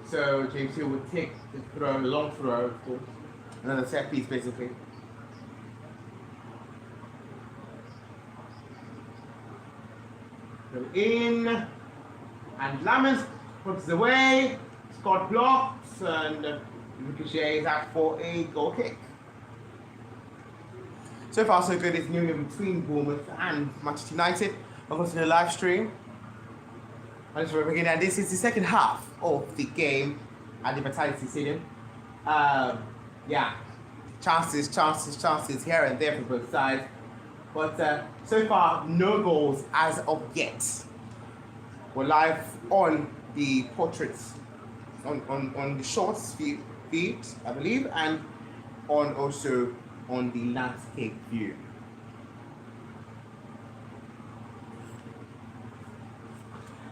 So James Hill would take the throw, the long throw, of course. Another set piece, basically. Go in, and Lamens puts it away. Scott blocks, and Ricochet is out for a goal kick. So far, so good. It's new between Bournemouth and Manchester United. Of course, in the live stream. And this is the second half of the game at the Vitality Stadium. Yeah, chances here and there for both sides. But so far, no goals as of yet. We're live on the portraits, on the shorts feed, I believe, and also on the landscape view.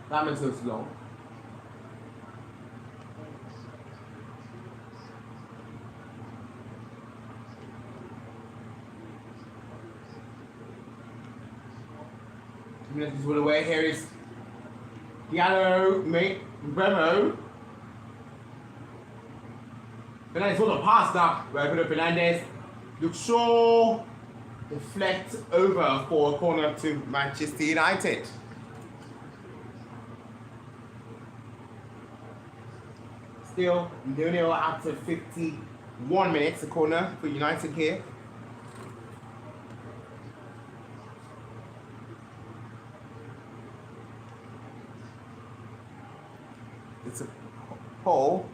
That makes so long. Minutes all away. Here is Diallo, Bremo. Fernandez on the pass now. Bruno Fernandez. Luke Shaw deflects over for a corner to Manchester United. Still 0-0 after 51 minutes. A corner for United here. It's a poll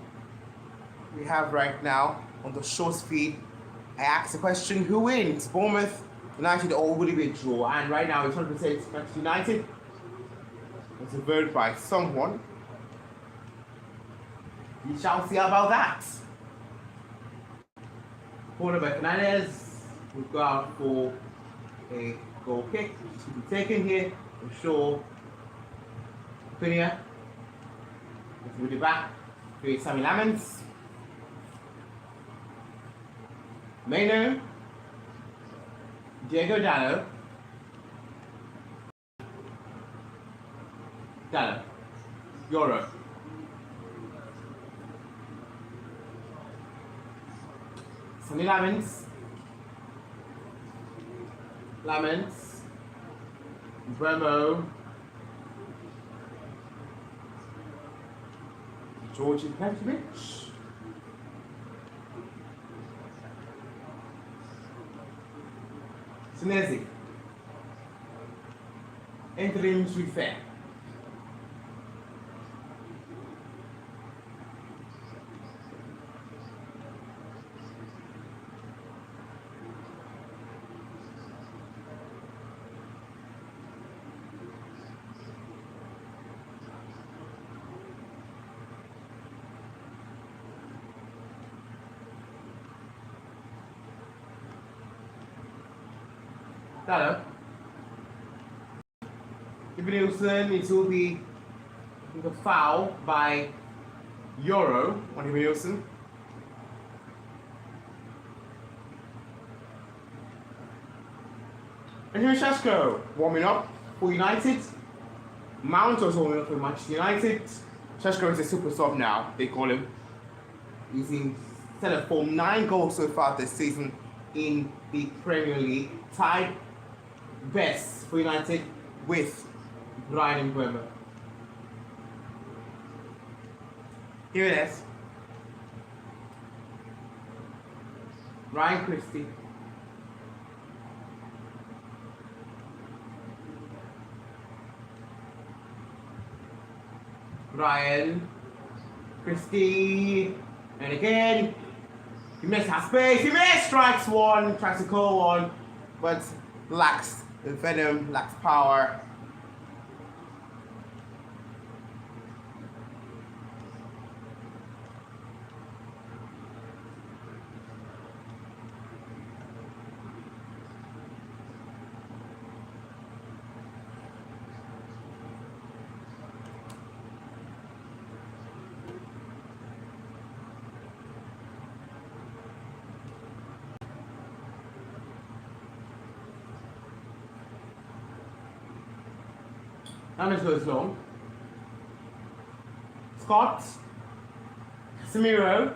we have right now on the short feed. I asked the question, who wins? Bournemouth, United, or will it be a draw? And right now it's 100% Manchester United. It's a vote by someone. We shall see about that. Corner by Fernandez will go out for a goal kick, which should be taken here. I'm sure Pinia. Let's move it back to Sammy Lamens. Maino. Diego Dallo. Euro. Sammy Lamens. Bremo. Georgi Petrovic. Senesi. Interim Suifair. Dallo. Nielsen, it will be a foul by Euro on Nielsen. And here's Sheshko warming up for United. Mount also warming up for Manchester United. Sheshko is a super sub now, they call him. He's in center form, 9 goals so far this season in the Premier League. Tied best for United with Brian Mbeumo. Here it is. Ryan Christie. Ryan Christie. And again, Jimenez has space. Jimenez strikes one, tries to call one, but lacks the venom, lacks power. Lamens goes long. Scott, Samiro,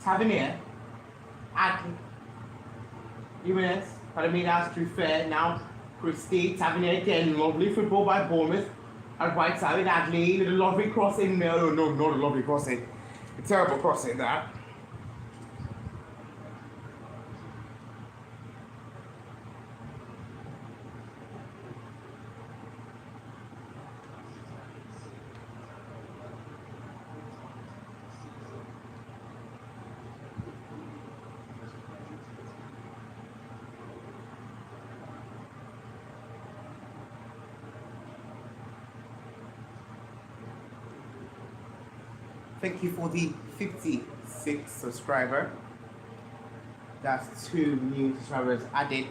Tavernier, Adley, Jimenez, Palomino, to fair now Christie tapping it again. Lovely football by Bournemouth. At right side with Adley with a lovely crossing. No, not a lovely crossing. A terrible crossing that. Thank you for the 56 subscriber. That's 2 new subscribers added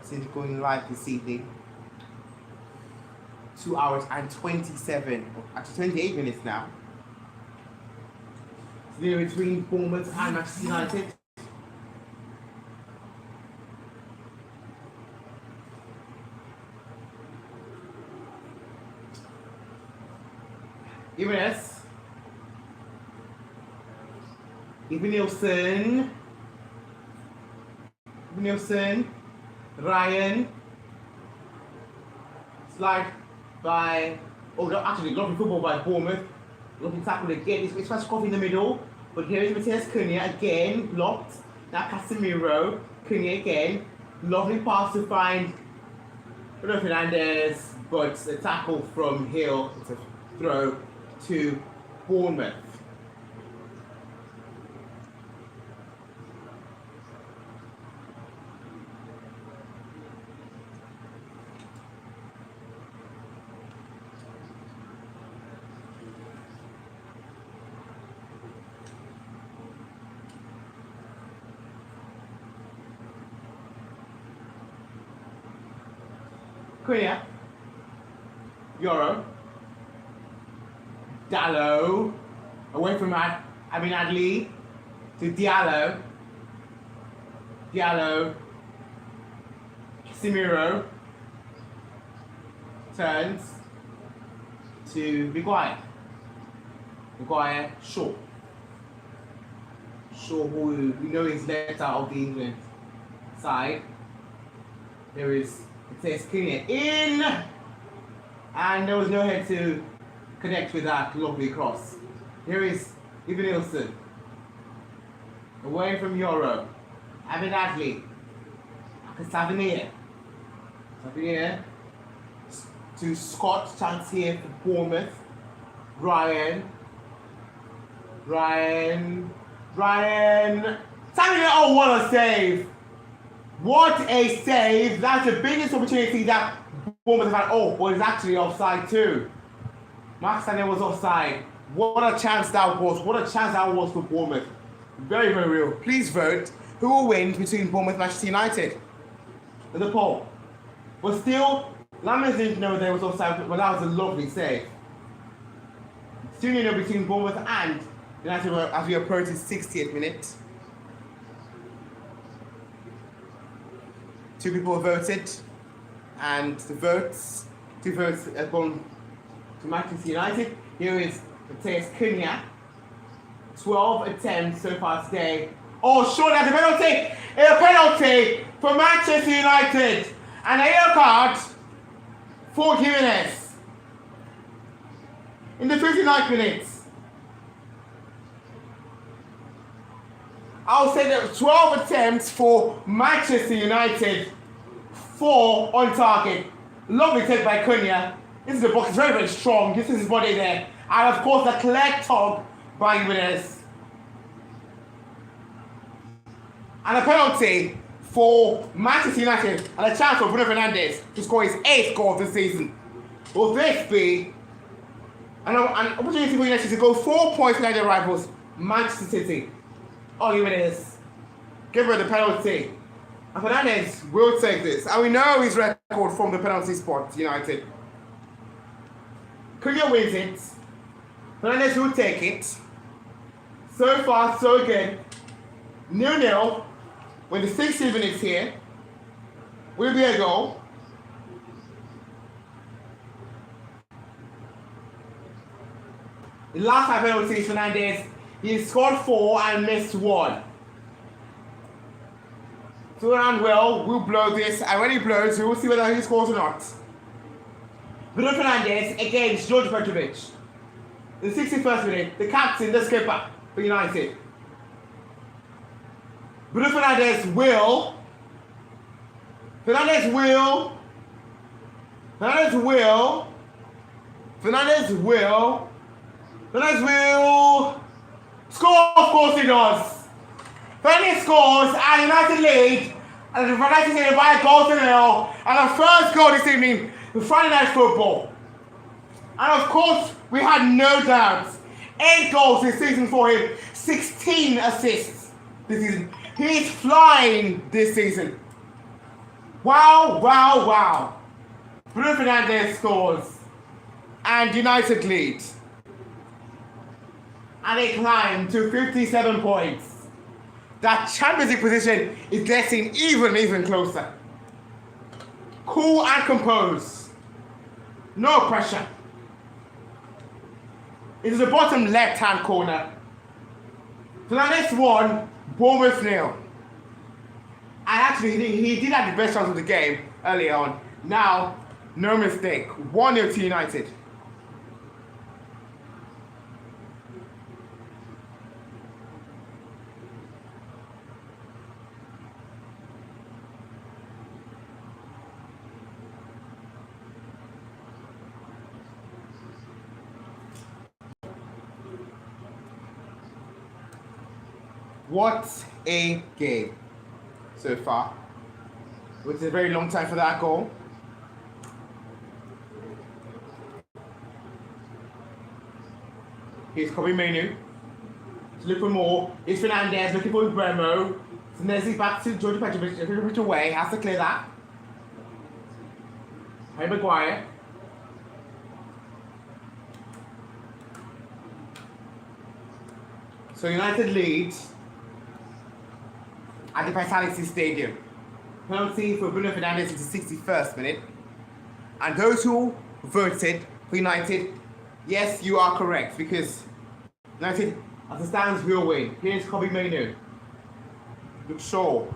since going live this evening. 2 hours and 27, actually 28 minutes now. It's near between Bournemouth and Manchester United. Jimenez. Nielsen, Ryan, slide by, actually lovely football by Bournemouth, lovely tackle again, it's first off in the middle, but here is Matthias Cunha again, blocked, now Casemiro, Cunha again, lovely pass to find Bruno Fernandes, but a tackle from Hill, it's a throw to Bournemouth. Cunha, Euro, Dallo, away from Adley to Diallo, Casemiro, turns to Maguire, Shaw, who we know is left out of the England side. There is Matthias Cunha in, and there was no head to connect with that lovely cross. Here is Nielsen, away from Euro, Adley, Tavernier to Scott, chance here for Bournemouth, Ryan, Tavernier, oh what a save! What a save! That's the biggest opportunity that Bournemouth have had. Oh, well, it's actually offside too. Max Tavernier was offside. What a chance that was. What a chance that was for Bournemouth. Very, very real. Please vote. Who will win between Bournemouth and Manchester United? In the poll. But still, Lammers didn't know there was offside, but that was a lovely save. Still, you know, between Bournemouth and United as we approach the 60th minute. 2 people voted, and the votes, 2 votes have gone to Manchester United. Here is Matthias Cunha. 12 attempts so far today. Oh, sure, that's a penalty! A penalty for Manchester United! And a yellow card for Jimenez in the 59th minute. I'll say that 12 attempts for Manchester United, 4 on target. Lovely take by Cunha. This is the box, it's very, very strong. This is his body there. And of course, the clear tug by Jimenez. And a penalty for Manchester United and a chance for Bruno Fernandes to score his 8th goal of the season. Will this be an opportunity for United to go 4 points behind their rivals, Manchester City? Oh, Jimenez, give her the penalty. And Fernandes will take this. And we know his record from the penalty spot, United. Cunha wins it. Fernandes will take it. So far, so good. 0-0. When the 60 minutes here, will be a goal. The last 5 penalties, Fernandes, he scored 4 and missed 1. Thuram will blow this, and when he blows, we will see whether he scores or not. Bruno Fernandes against George Petrovic. In the 61st minute, the captain, the skipper for United. Bruno Fernandes will score. Of course he does. Fernandes scores and United lead, and the United lead by a goal to nil, and the first goal this evening in Friday Night Football. And of course, we had no doubts. 8 goals this season for him, 16 assists this season. He's flying this season. Wow. Bruno Fernandes scores, and United lead. And they climb to 57 points. That Champions League position is getting even closer. Cool and composed. No pressure. It is the bottom left-hand corner. Fernandes 1, Bournemouth 0. And actually, he did have the best chance of the game early on. Now, no mistake. 1-0 to United. What a game so far. Which is a very long time for that goal. Here's Kobe Mainu to look for more. It's Fernandes looking for Bremo. So Nessie back to George Petrovic away. Has to clear that. Harry Maguire. So United leads at the Vitality Stadium. Penalty for Bruno Fernandes in the 61st minute. And those who voted for United, yes, you are correct, because United, as it stands, will win. Here's Kobe Mainu. Luke Shaw.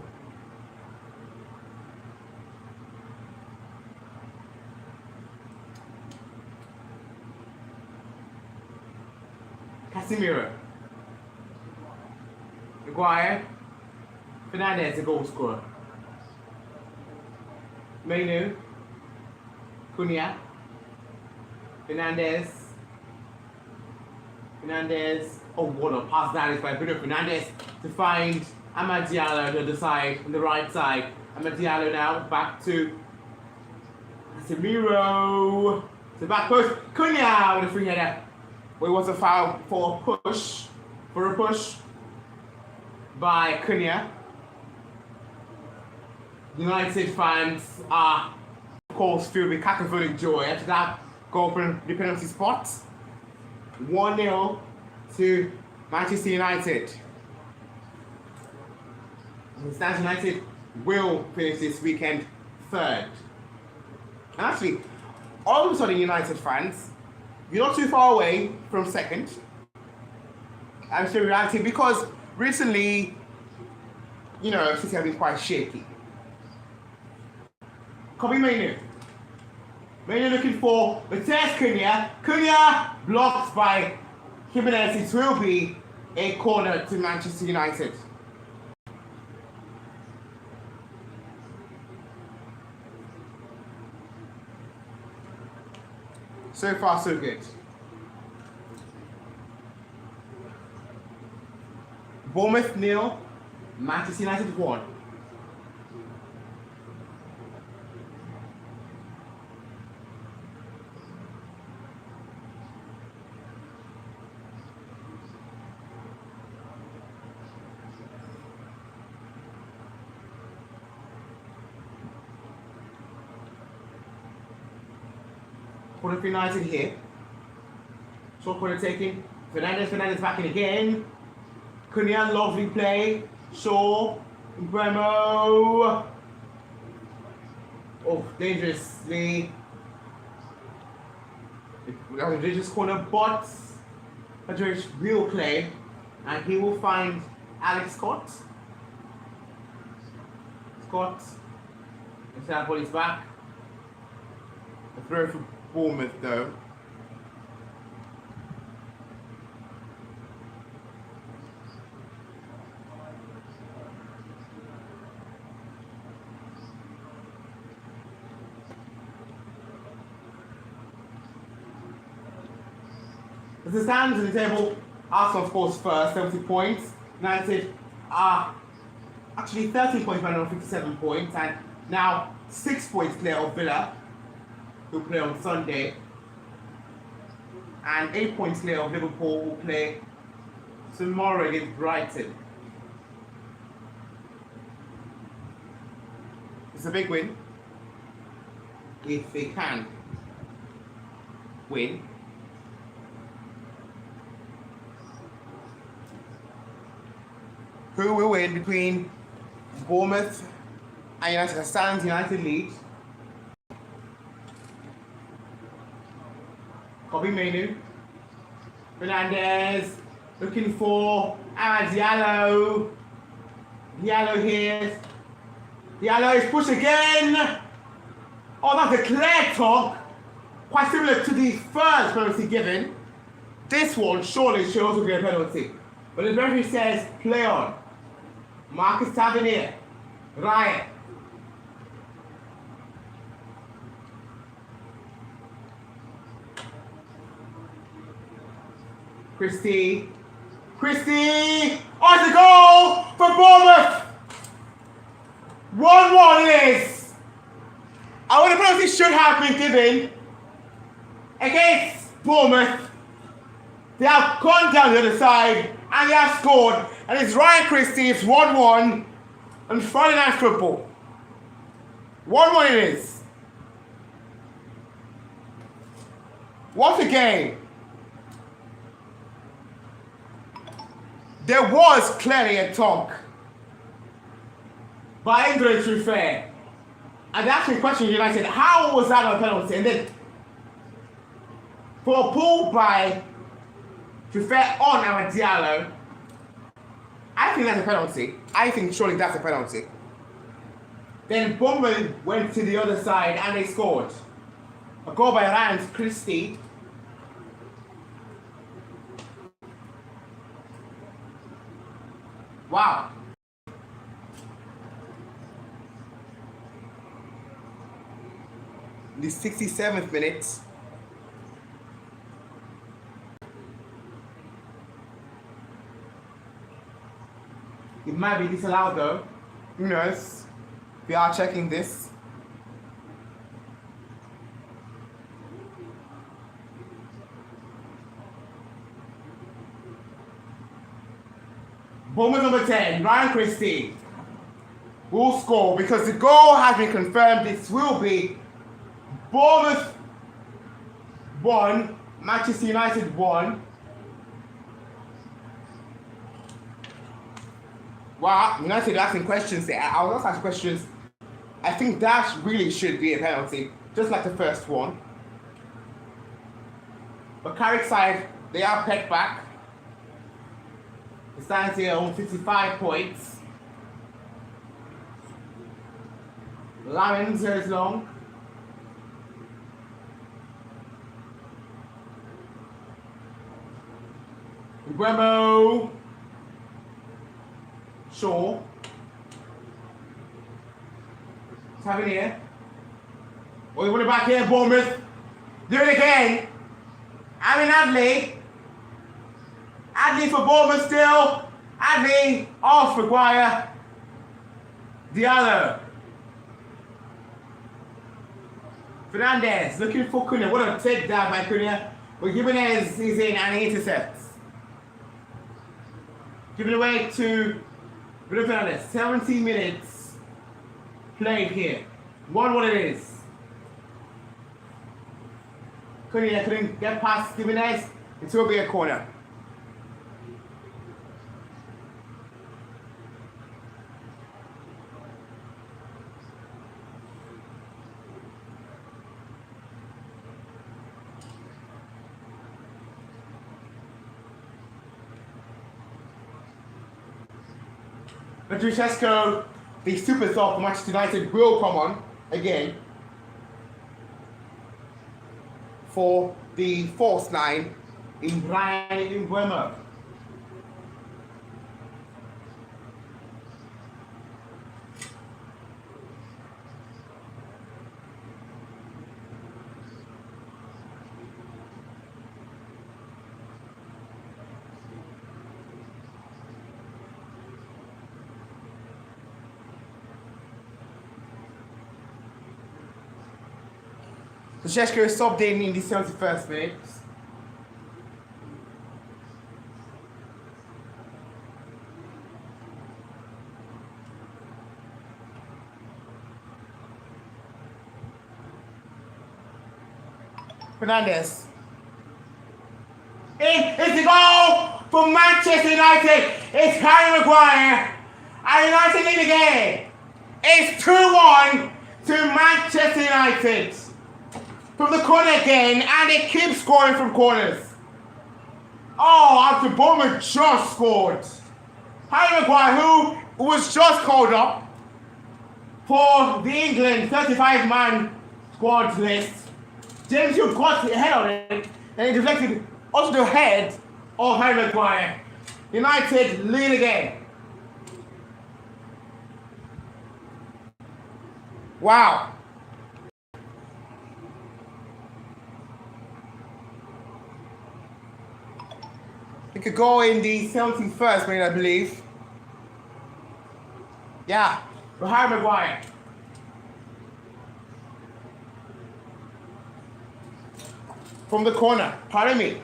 Casemiro. Maguire. Fernandes, the goal scorer. Mainu. Cunha. Fernandes. Oh, what a pass that is by Bruno Fernandes to find Amad Diallo on the other side, on the right side. Amad Diallo now back to Casemiro. To back post. Cunha with a free header. Well, it was a foul for a push. By Cunha. United fans are, of course, filled with cacophonic joy after that goal from the penalty spot. 1-0 to Manchester United. Manchester United will finish this weekend third. And actually, all of a sudden, United fans, you're not too far away from second. I'm still reality because recently, City have been quite shaky. Kobe Mainu. Mainu looking for Matheus Cunha. Cunha blocked by Jimenez. It will be a corner to Manchester United. So far, so good. Bournemouth 0, Manchester United 1. Corner for United here. Short corner taking. Fernandes back in again. Cunha, lovely play. Shaw. Bremo. Oh, dangerously. That was a dangerous corner, but Patrick will play. And he will find Alex Scott. Scott. Instead ball is back. A throw for Bournemouth though. As it stands in the table, Arsenal scores first, 70 points. United are actually 13 points behind on 57 points, and now 6 points clear of Villa, who play on Sunday, and 8 points clear of Liverpool, who play tomorrow against Brighton. It's a big win if they can win. Who will win between Bournemouth and United? Stands United lead. Kobe Menu. Fernandez looking for Diallo. Diallo here. Diallo is pushed again. Oh, that's a clear talk. Quite similar to the first penalty given. This one surely should also be a penalty. But the referee says play on. Marcus Tavernier, Riot. Christie. Oh, it's a goal for Bournemouth. 1-1 it is. I would have penalty should have been given against Bournemouth. They have gone down the other side and they have scored. And it's Ryan Christie, it's 1-1 on Friday Night Football. 1-1 it is. What a game. There was clearly a talk by England, to be fair. And they actually questioned United, how was that a penalty? And then for a pull by, to be fair, on our Diallo, I think that's a penalty. I think surely that's a penalty. Then Bournemouth went to the other side and they scored. A goal by Ryan Christie. Wow. The 67th minute. It might be disallowed though. Who knows? We are checking this. Bournemouth number 10, Ryan Christie will score because the goal has been confirmed. This will be Bournemouth 1, Manchester United 1. Wow, United asking questions there. I was also asking questions. I think that really should be a penalty, just like the first one. But Carrick side, they are pegged back. It stands here on 55 points. Lions here is long. Bremo. Shaw. Tavernier. Oh, you want it back here, Bournemouth. Do it again. Adley. Adley for Bournemouth still. Adley off for Maguire. Diallo. Fernandez looking for Cunha. What a takedown by Cunha. But Jimenez is in and he intercepts. Giving away to Bruno Fernandez. 17 minutes played here. 1-1 it is. Cunha couldn't get past Jimenez. It will be a corner. Petrucesco the super sub for Manchester United will come on again for the false line in Bournemouth. So Sheshko is subbed in the 71st minute. Fernandes. It's a goal for Manchester United. It's Harry Maguire. And United lead again. It's 2-1 to Manchester United. From the corner again, and they keep scoring from corners. Oh, after Bournemouth just scored. Harry Maguire, who was just called up for the England 35-man squad list. James Hill got ahead of it, and he deflected onto the head of Harry Maguire. United lead again. Wow. He could go in the 71st minute, I believe. Yeah, for Harry Maguire. From the corner, pardon me.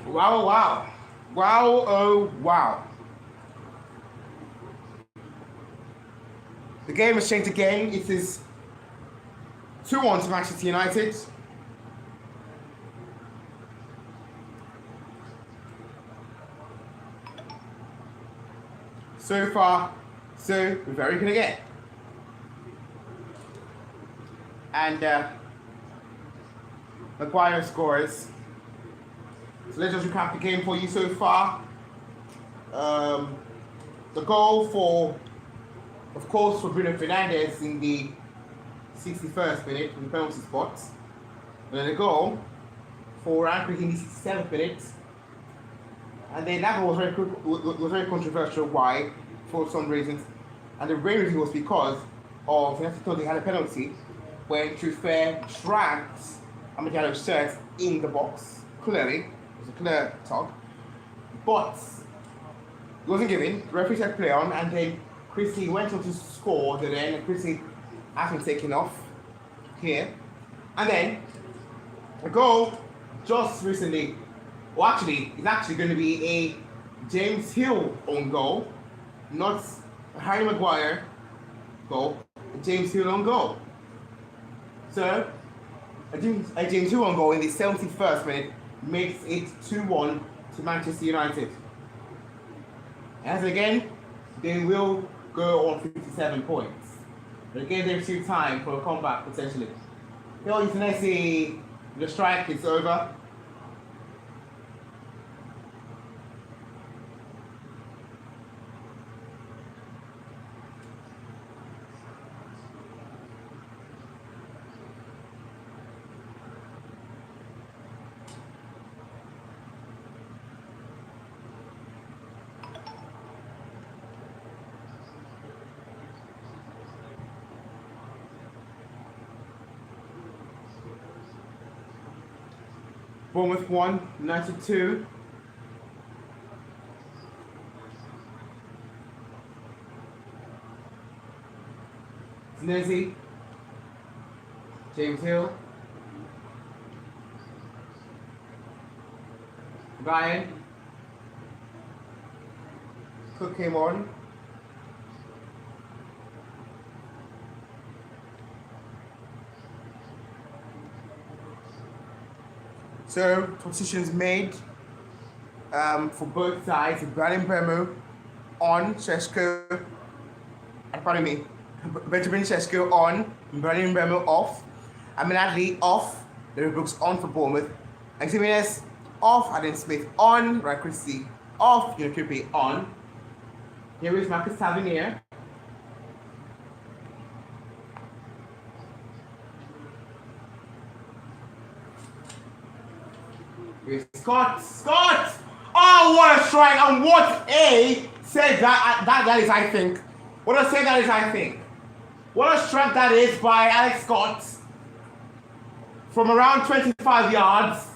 Wow, wow. Wow, oh, wow. The game has changed again. It is 2-1 to Manchester United. So far, so very good again. And Maguire scores. So let's just recap the game for you so far. The goal for, of course, for Bruno Fernandes in the 61st minute from the penalty spot. And then the goal for Anchor in the 67th minute. And then that goal was very controversial. Why? For some reasons. And the main reason was because of Fernandes thought he had a penalty when Truffert dragged Amadiallo's shirt in the box. Clearly. It was a clear talk. But it wasn't given. The referee said play on, and then Christie went on to score the then, and Christie has been taken off here. And then a goal just recently, well actually, it's actually going to be a James Hill own goal, not a Harry Maguire goal, a James Hill own goal. So, a James Hill own goal in the 71st minute makes it 2-1 to Manchester United. As again, they will go on 57 points. But again, there's still time for a comeback potentially. Hill Infinesi, the strike is over. Bournemouth 1, United 2. Znezi, James Hill, Ryan, Cook came on. So, positions made. for both sides. Brandon Bremo on Sheshko, pardon me, Benjamin Sheshko on, Brandon Bremo off, Aminat Lee off, Larry Brooks on for Bournemouth, and Jimenez off, Adam Smith on, Right Christie off, Unicripi on. Here is Marcus Tavernier. Here's Scott! Oh, what a strike! And what a save that is, I think. What a save that is, I think. What a strike that is by Alex Scott from around 25 yards.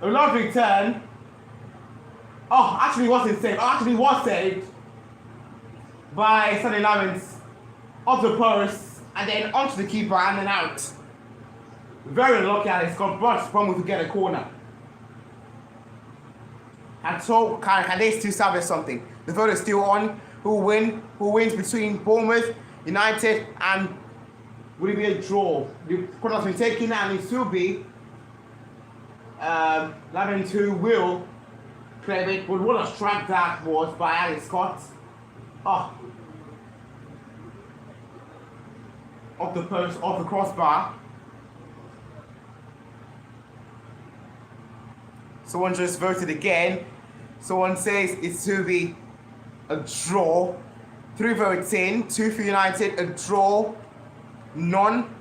A lovely return. Oh, actually wasn't saved. Oh, actually was saved by Sonny Lamens off the post and then onto the keeper and then out. Very unlucky Alex Scott, but Bournemouth to get a corner. And so, can they still salvage something? The vote is still on. Who wins between Bournemouth, United, and will it be a draw? The corner has been taken and it will be Lamens who will claim it. But what a strike that was by Alex Scott. Oh. Off the post, off the crossbar. Someone just voted again. Someone says it's to be a draw. 3 votes in, 2 for United, a draw, none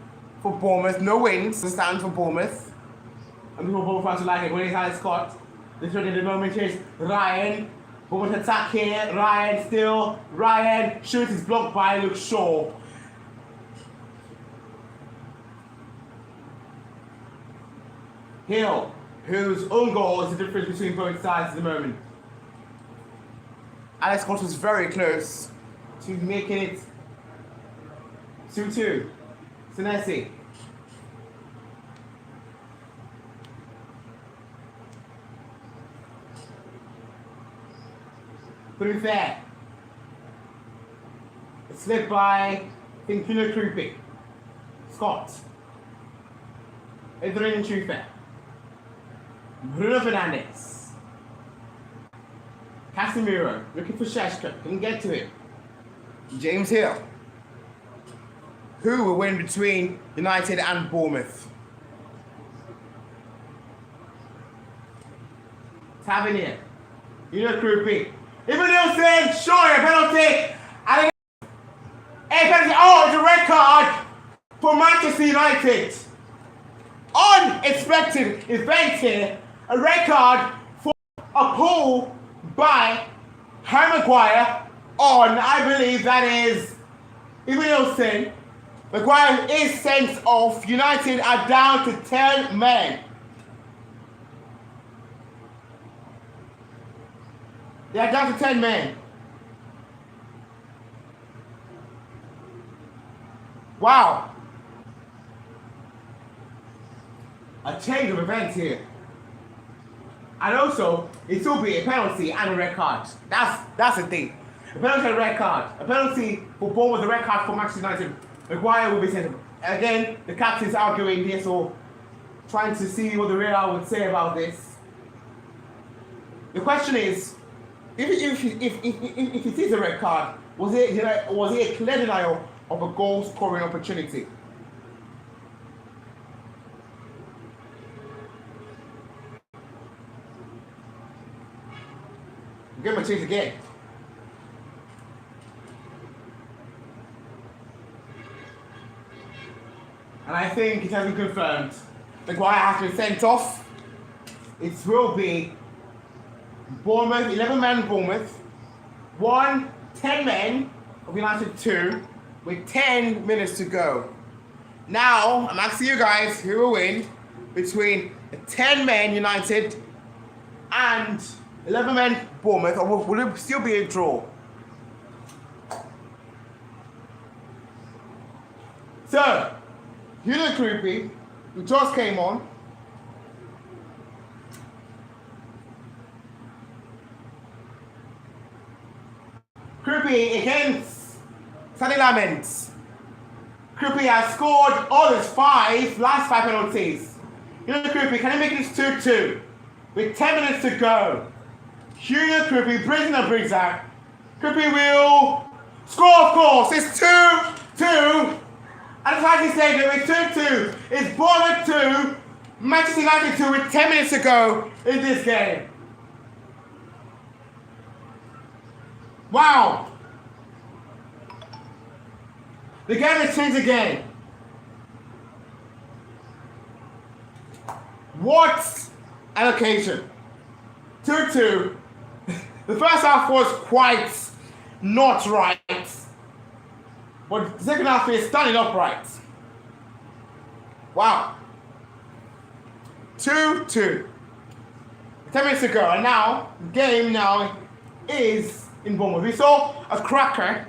for Bournemouth, no wins, the stand for Bournemouth. And people both fans like it when it's Alex Scott. The shot in the moment is Ryan. Bournemouth attack here, Ryan shoots is blocked by Luke Shaw. Hill, whose own goal is the difference between both sides at the moment. Alex Scott was very close to making it 2-2. Senesi. Pretty fair. A slip by Finkino Krupi. Scott. Adrian Chufa. Bruno Fernandes. Casemiro looking for Sheshko, can get to it. James Hill. Who will win between United and Bournemouth? Tavernier. Krupi. Even though saying sure a penalty. Penalty. Oh, it's a red card for Manchester United. Unexpected event here. A red card for a pull by Harry Maguire on, I believe that is Wilson. Maguire is sent off. United are down to 10 men. They are down to 10 men. Wow. A change of events here. And also, it will be a penalty and a red card. That's the thing. A penalty and a red card. A penalty for Bournemouth, a red card for Manchester United. Maguire will be sent. Again, the captain's arguing this or trying to see what the real would say about this. The question is, if it is a red card, was it a clear denial of a goal-scoring opportunity? Give him a chance again. And I think it has been confirmed. Maguire has been sent off. It will be Bournemouth, 11 men Bournemouth, 10 men of United 2, with 10 minutes to go. Now, I'm asking you guys who will win between the 10 men United and 11 men Bournemouth, or will it still be a draw? So, Krupi, who just came on, Krupi against Sonny Lamens. Krupi has scored all his last 5 penalties. Krupi, can he make this 2-2 with 10 minutes to go? Junior Crippy brings the brings out. Crippy will score, of course. It's 2-2. At the Viking Stadium, it's 2-2. It's Bournemouth 2, Manchester United 2 with 10 minutes to go in this game. Wow. The game has changed again. What an occasion. 2-2. The first half was quite not right. But the second half is standing upright. Wow. 2-2. 10 minutes to go. And now, the game now is in Bournemouth. We saw a cracker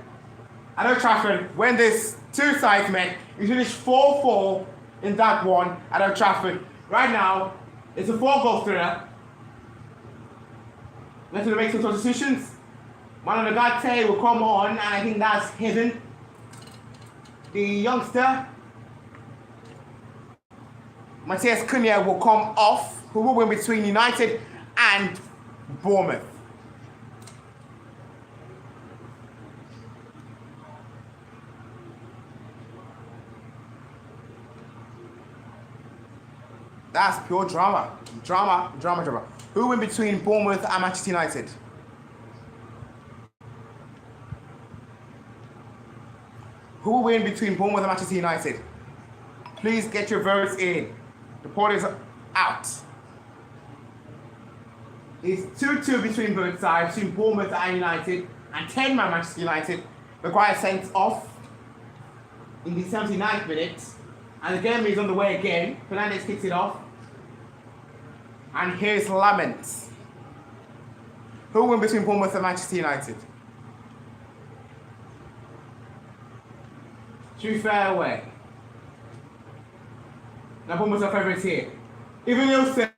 at Old Trafford when these two sides met. We finished 4-4 in that one at Old Trafford. Right now, it's a 4-goal thriller. Let's make some substitutions. Manu Nagate will come on, and I think that's hidden. The youngster, Matthias Cunha, will come off, who will win between United and Bournemouth. That's pure drama. Drama. Who win between Bournemouth and Manchester United? Who will win between Bournemouth and Manchester United? Please get your votes in. The poll is out. It's 2-2 between both sides, between Bournemouth and United, and 10 man Manchester United. Maguire sent off in the 79th minute, and the game is on the way again. Fernandes kicks it off. And here's Laments. Who will win between Bournemouth and Manchester United? True fair away. Now Bournemouth are favourites here. Even Nielsen.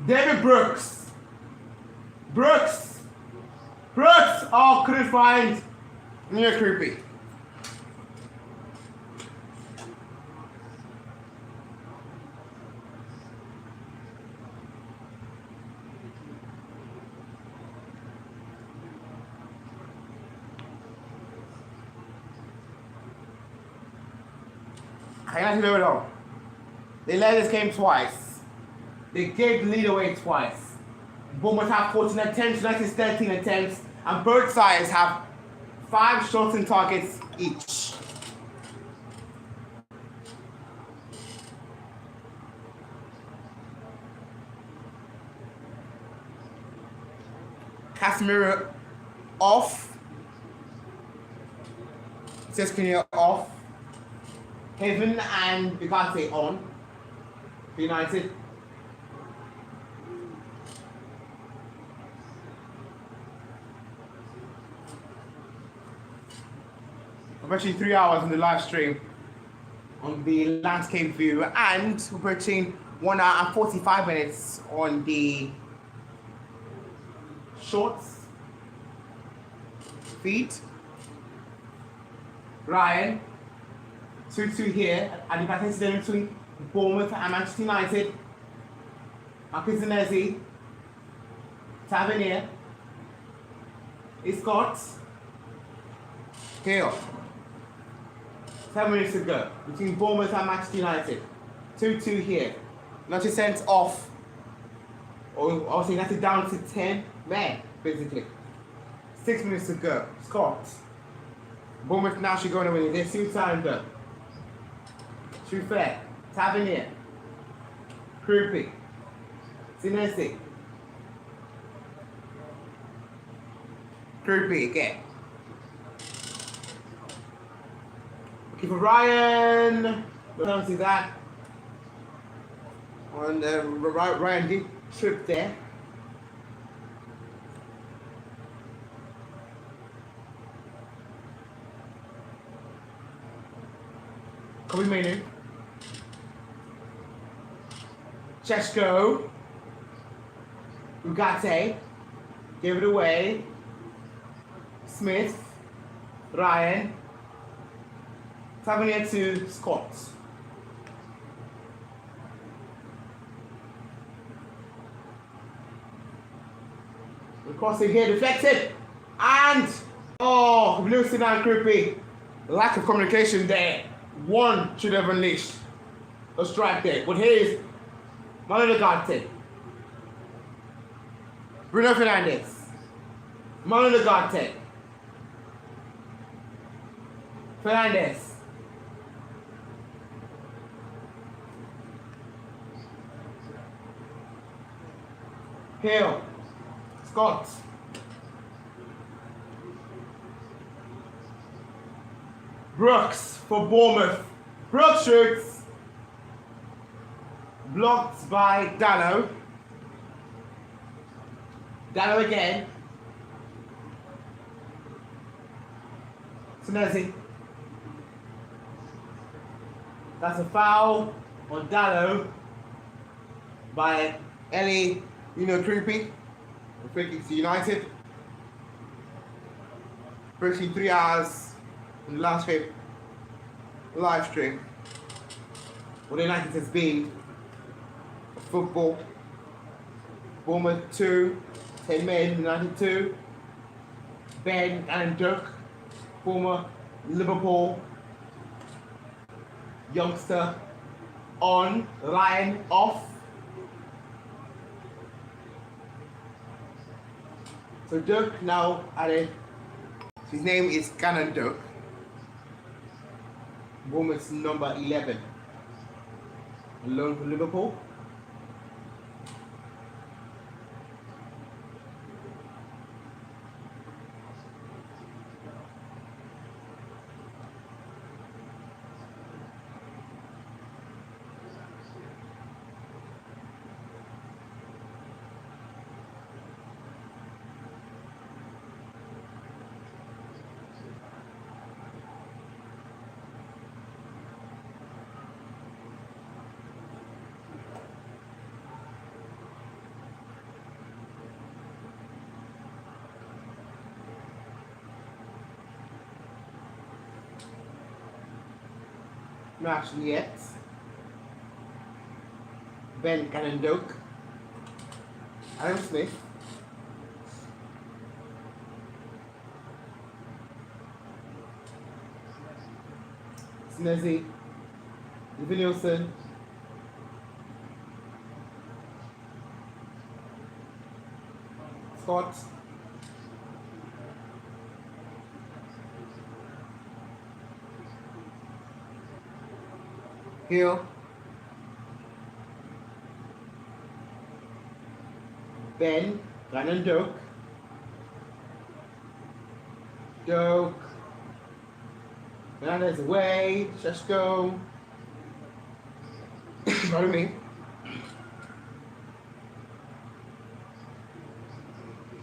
David Brooks. Oh, couldn't find near creepy. I can't do it all. They led this game twice. They gave the lead away twice. Bournemouth have 14 attempts, United 13 attempts, and both sides have 5 shots and targets each. Casemiro off. Sescania off. Heaven and Bugatti on for United. We're actually 3 hours on the live stream on the landscape view, and we're approaching 1 hour and 45 minutes on the shorts feed. Ryan. 2-2 here at the back incident between Bournemouth and Manchester United. Marquez Tavernier. It's got Hill. 7 minutes to go between Bournemouth and Manchester United. 2-2 here. Not sent off. Or obviously United down to 10 men, basically. 6 minutes to go. Scott. Bournemouth now should go and win it. There's 2 times though. True fair. Tavernier. Krupi. Sinesi. Krupi again. Okay, for Ryan. We don't see that. On Ryan did trip there. Kobe Mainu. Chesko. Ugarte. Give it away. Smith. Ryan. Tavernier to Scott. Crossing here, deflected. And, oh, Wilson and Creepy. Lack of communication there. One should have unleashed a strike there. But here's Malo Garte. Bruno Fernandes. Malo Garte. Fernandes. Hill. Scott. Brooks for Bournemouth. Brooks shoots. Blocked by Dallo. Dallo again. Senesi. That's a foul on Dallo by Ellie, Creepy. Free kick to United. 3 hours in the last live stream. What United has been football. Bournemouth 2, 10 men, United 2. Ben and Dirk, former Liverpool youngster, on, line, off. So Dirk now added, his name is Cannon Dirk. Bournemouth's number 11. Loan for Liverpool. Not actually yet. Ben Cannon-Doak. Adam Smith. Snezzy. Nielsen. Scott. Hill. Ben Cannon-Doak. Doak. Fernandes away. Sheshko. Pardon me.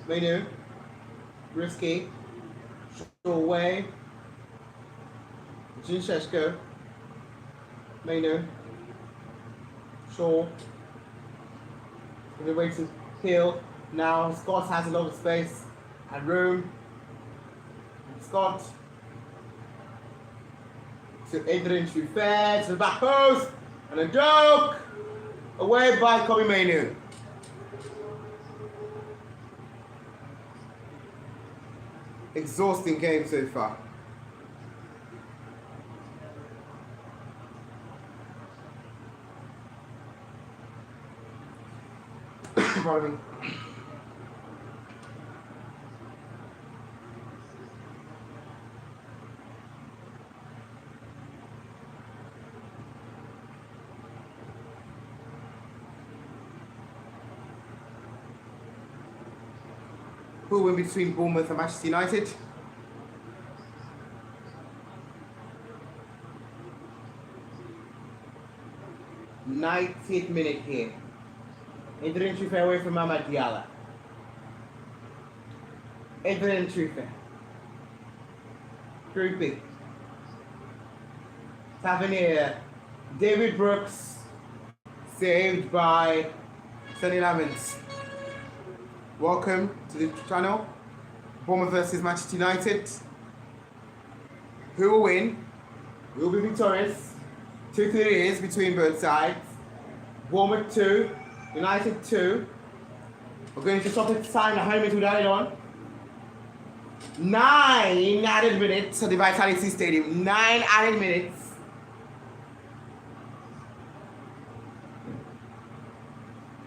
Menu. Risky. Shaw away. Jin Sheshko. Menu. Shaw. We're waiting to Hill. Now Scott has a lot of space and room. Scott. To Adrian Truffert to the back post. And a Doak. Away by Kobe Menu. Exhausting game so far. Pardon me. Who will win between Bournemouth and Manchester United? '90th minute here. Adrian Truffert away from Mamad Diallo. Adrian Truffert. Creepy. Tavernier. David Brooks. Saved by Sonny Lamens. Welcome to the channel. Bournemouth versus Manchester United. Who will win? Who will be victorious? 2 theories between both sides. Bournemouth 2, United 2. We're going to stop it time. How many minutes we added on? 9 added minutes at the Vitality Stadium. 9 added minutes.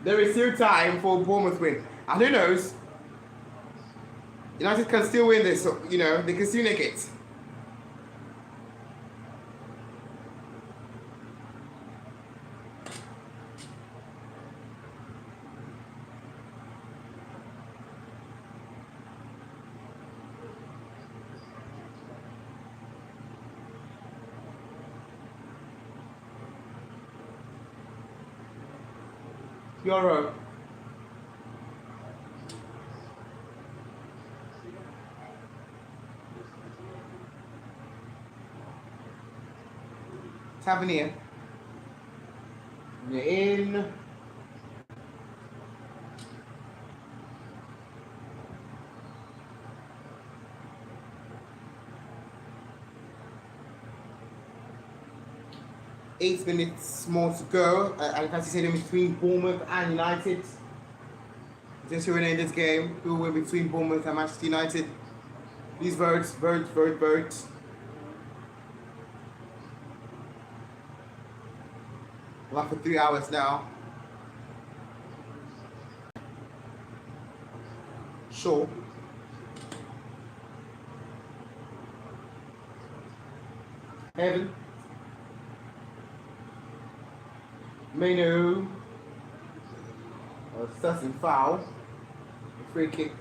There is still time for Bournemouth win. And who knows? United can still win this, so, you know, they can still make it. Euro. Tavernier. You're in. Eight minutes more to go. I can see them between Bournemouth and United. Just who will end this game? Who will between Bournemouth and Manchester United? Please vote, vote, vote, vote. We're for 3 hours now. Sure. Evan. Menu. Assessing foul. A free kick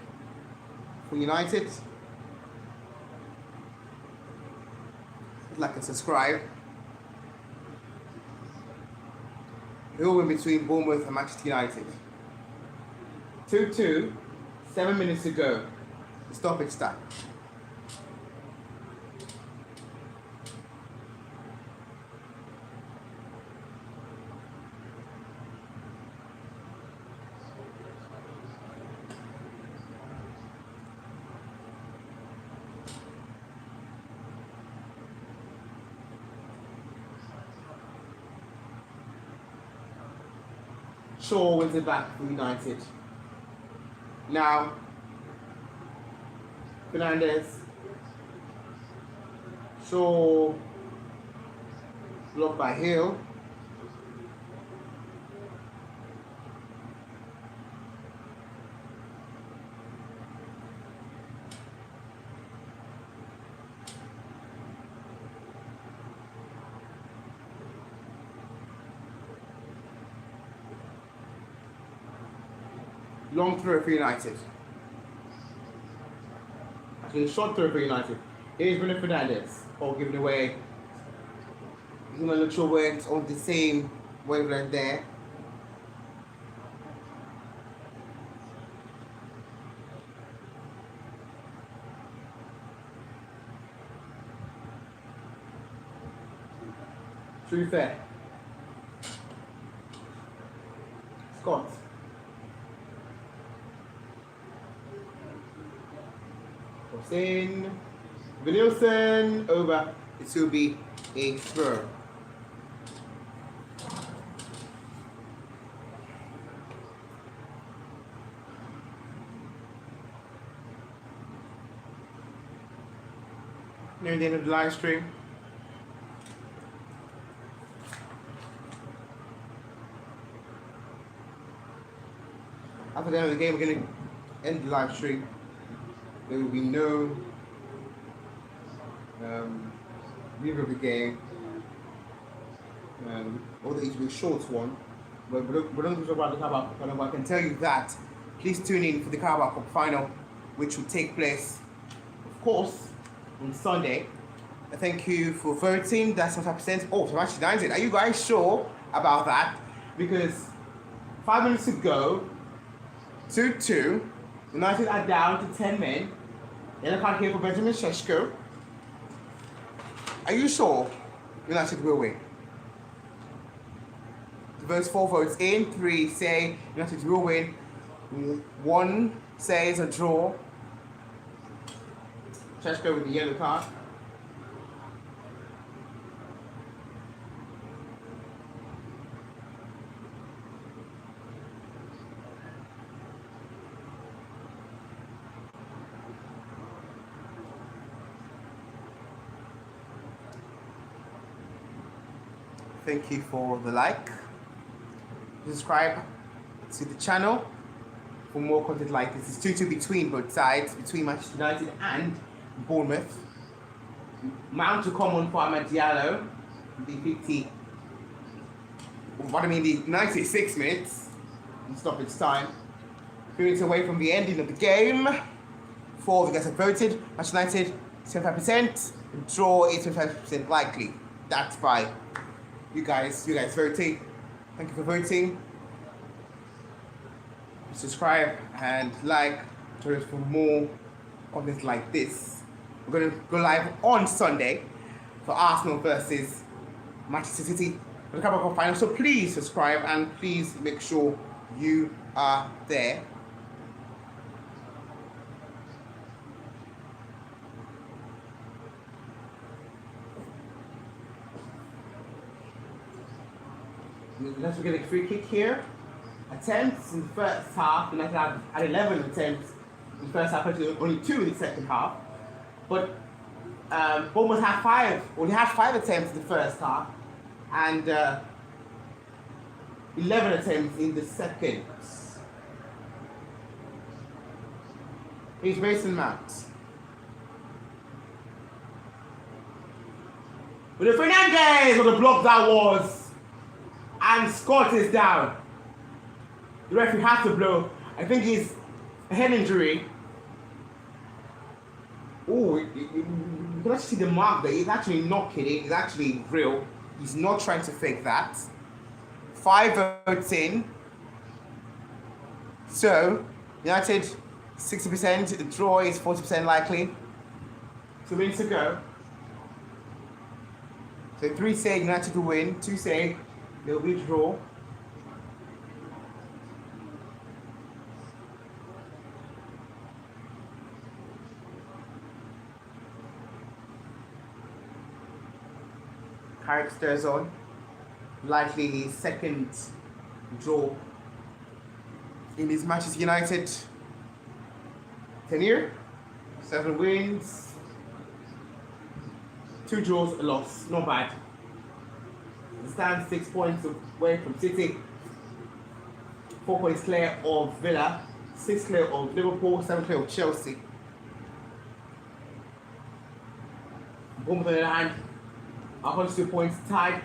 for United. Like and subscribe. Who will win between Bournemouth and Manchester United? 2-2, 7 minutes to go. The stoppage time. Shaw wins it back for United. Now, Fernandez. Shaw blocked by Hill. Long throw for United. Actually, short throw for United. Here's Bruno Fernandez. All given away. He's going to look sure where it's on the same wavelength there. Should be fair. Scott. In Vinilson over, it will be a throw. Near the end of the live stream. After the end of the game, we're going to end the live stream. There will be no review of the game. Although it will be a short one, but we don't talk about the Carabao Cup final. But I can tell you that please tune in for the Carabao Cup final, which will take place, of course, on Sunday. Thank you for voting. That's 5%. Oh, so Manchester United. Are you guys sure about that? Because 5 minutes to go, 2-2. United are down to 10 men. Yellow card here for Benjamin Šeško. Are you sure United will win? The votes, 4 votes in, 3 say United will win. 1 says a draw. Šeško with the yellow card. Thank you for the like. Subscribe to the channel for more content like this. It's 2-2 between both sides, between Manchester United and Bournemouth. Mount to come on for Ahmed Diallo, the 96 minutes in stoppage time. 3 minutes away from the ending of the game. 4 of the guys have voted. Manchester United 75%. The draw is 25% likely. That's by you guys voting. Thank you for voting. Subscribe and like to us for more content like this. We're going to go live on Sunday for Arsenal versus Manchester City for the Carabao Cup final. So please subscribe and please make sure you are there. Let's get a free kick here. Attempts in the first half. United had 11 attempts in the first half, only 2 in the second half. But Bournemouth had only had 5 attempts in the first half and 11 attempts in the second. Here's Mason Mount. With the Fernandez on the block that was. And Scott is down. The referee has to blow. I think he's a head injury. Oh, you can actually see the mark there. He's actually not kidding. It's actually real. He's not trying to fake that. 5 votes in. So, United 60%. The draw is 40% likely. 2 minutes to go. So 3 say United will win. 2 say they'll be draw. Carrick stares on. Likely his second draw in his Manchester United tenure. 7 wins, 2 draws, a loss. Not bad. Stands 6 points away from City, 4 points clear of Villa, 6 clear of Liverpool, 7 clear of Chelsea. Bournemouth on the other hand, 102 points tied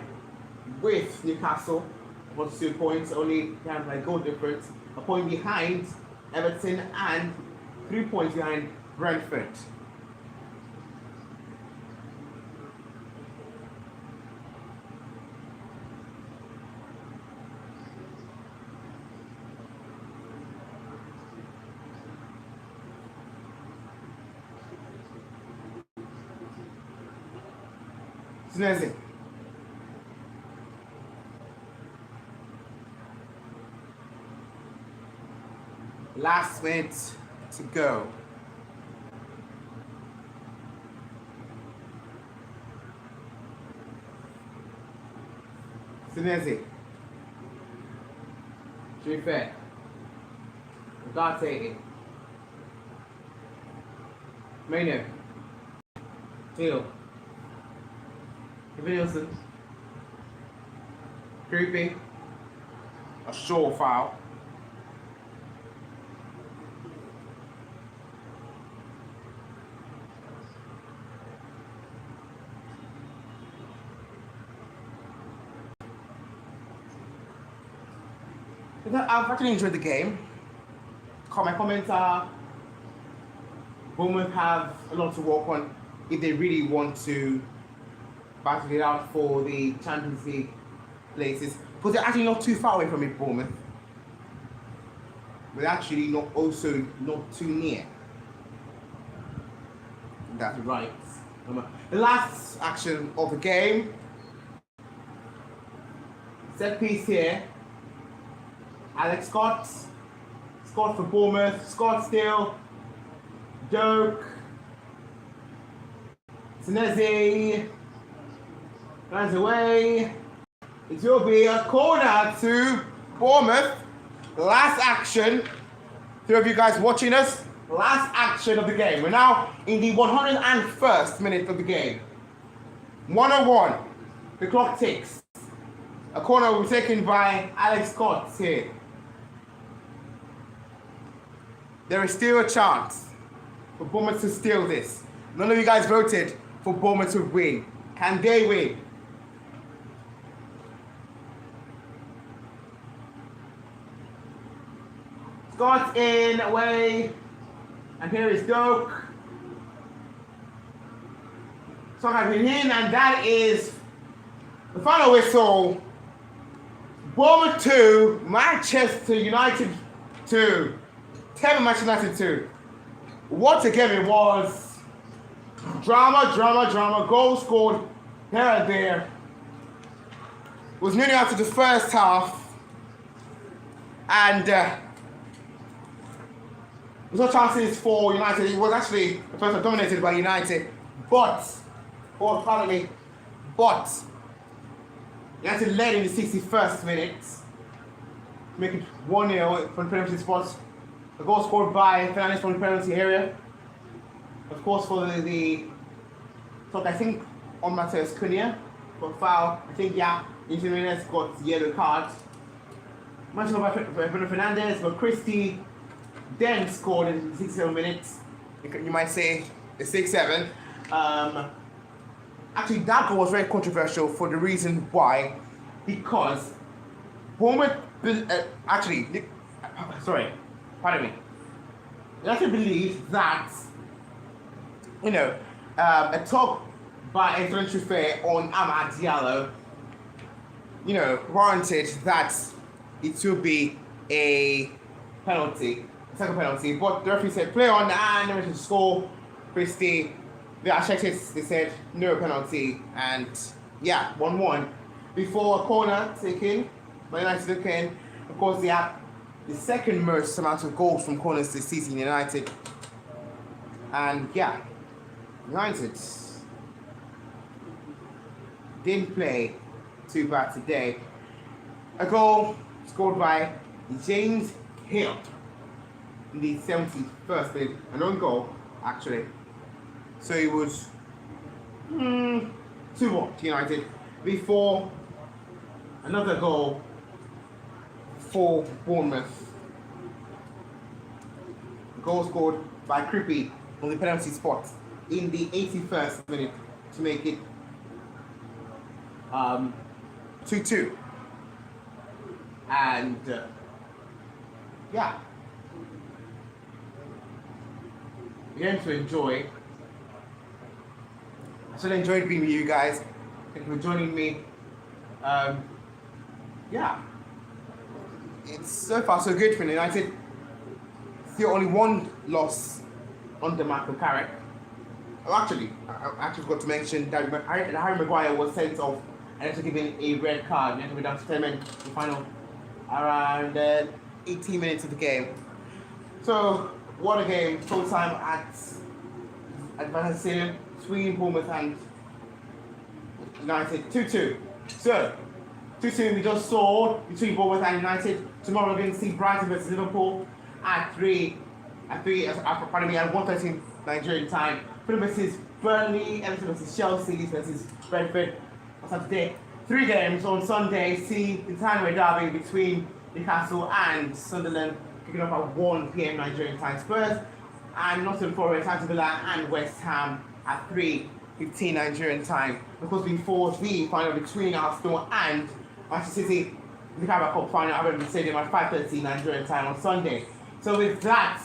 with Newcastle. 102 points, only down by goal difference. A point behind Everton and 3 points behind Brentford. Snazzy. Last minute to go. Snazzy. Trifet. Ugarte. Maynard. Teal. Wilson. Creepy. A sure foul. I've actually enjoyed the game. My comments are Bournemouth have a lot to work on if they really want to battle it out for the Champions League places. But they're actually not too far away from it, Bournemouth. But actually not too near. That's right. The last action of the game. Set piece here. Alex Scott. Scott for Bournemouth. Scott still. Doak. Senezi. Runs away. It will be a corner to Bournemouth. Last action. 3 of you guys watching us. Last action of the game. We're now in the 101st minute of the game. 101. The clock ticks. A corner will be taken by Alex Scott here. There is still a chance for Bournemouth to steal this. None of you guys voted for Bournemouth to win. Can they win? Scott in, away. And here is Doak. Scott has been in, and that is the final whistle. Bournemouth 2, Manchester United 2. Tell me Manchester United 2. What a game it was. Drama. Goals scored here and there. It was nearly after the first half. And there was no chances for United. It was actually the first half dominated by United. But United led in the 61st minute. Make it 1-0 from penalty spots. A goal scored by Fernandes from the penalty area. Of course, for the I think on Mateus Cunha got foul. I think Jimenez got yellow card. Much by Bruno Fernandes, but Christie then scored in the 67 minutes. You might say the 6-7. Actually, that goal was very controversial for the reason why, because Bournemouth pardon me. I actually believe that, a talk by Antoine Truffet on Amad Diallo, warranted that it will be a penalty, a second penalty. But the referee said play on and they went to score. Christie, they checked it, they said no penalty, and 1-1. Before a corner taken by United looking, of course they have the second most amount of goals from corners this season, United. And United didn't play too bad today. A goal scored by James Hill in the 71st minute. An own goal, actually. So it was 2-1 to United before another goal for Bournemouth. A goal scored by Crippi on the penalty spot in the 81st minute to make it 2-2. And again to enjoy. I so enjoyed being with you guys. Thank you for joining me. It's so far so good for United. Still only one loss under Michael Carrick. I actually forgot to mention that Harry Maguire was sent off and after giving a red card. United were down to 10 men in the final around 18 minutes of the game. So what a game! Full time at Advanced Stadium between Bournemouth and United. 2-2. So 2-2 we just saw between Bournemouth and United. Tomorrow we're going to see Brighton versus Liverpool at 1:13 Nigerian time. Fulham versus Burnley, Everton versus Chelsea versus Brentford on Saturday. 3 games on Sunday. See the Tanway derby between Newcastle and Sunderland kicking off at 1 p.m. Nigerian time. Spurs and Nottingham Forest, Aston Villa and West Ham at 3:15 Nigerian time. Of course, before the final between Arsenal and Manchester City, the Carabao Cup final at Wembley Stadium at 5:30 Nigerian time on Sunday. So with that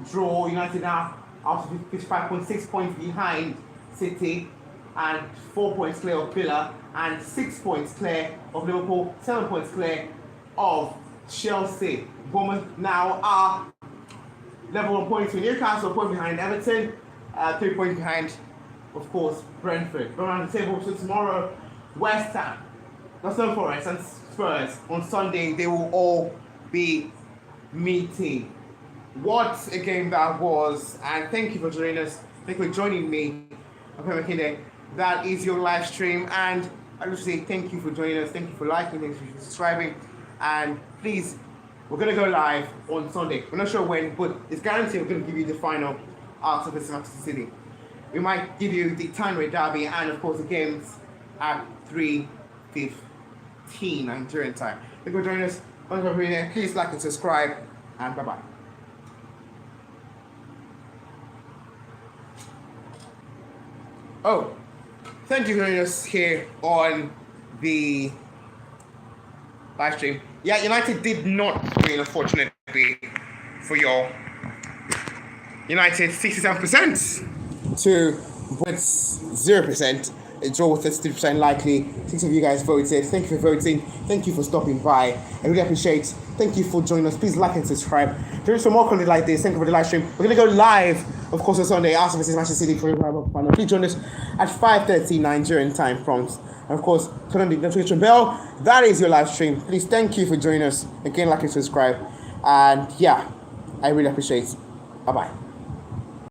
draw, United now after 55.6 points behind City and 4 points clear of Villa and 6 points clear of Liverpool, 7 points clear of Chelsea. Bournemouth now are level 1 points with Newcastle, 1 point behind Everton, 3 points behind, of course, Brentford. But around the table, so tomorrow, West Ham, Nottingham Forest and Spurs. On Sunday, they will all be meeting. What a game that was, and thank you for joining us. Thank you for joining me, Obafemi Makinde. That is your live stream, and I just say thank you for joining us. Thank you for liking, thank you for subscribing, and please, we're going to go live on Sunday. We're not sure when, but it's guaranteed we're going to give you the final out of the Manchester City. We might give you the Tanway derby and, of course, the games at 3:15. 5:13 Nigerian time. Thank you for joining us. Please like and subscribe, and bye bye. Oh, thank you for joining us here on the live stream. Yeah, United did not win, unfortunately, for your United 67% to 0%. A draw with 32% likely. 6 of you guys voted. Thank you for voting. Thank you for stopping by. I really appreciate. Thank you for joining us. Please like and subscribe. There is some more content like this. Thank you for the live stream. We're gonna go live, of course, on Sunday. Arsenal versus Manchester City for the final. Please join us at 5:30 Nigerian time prompt. And of course, turn on the notification bell. That is your live stream. Please, thank you for joining us. Again, like and subscribe. And yeah, I really appreciate it. Bye bye.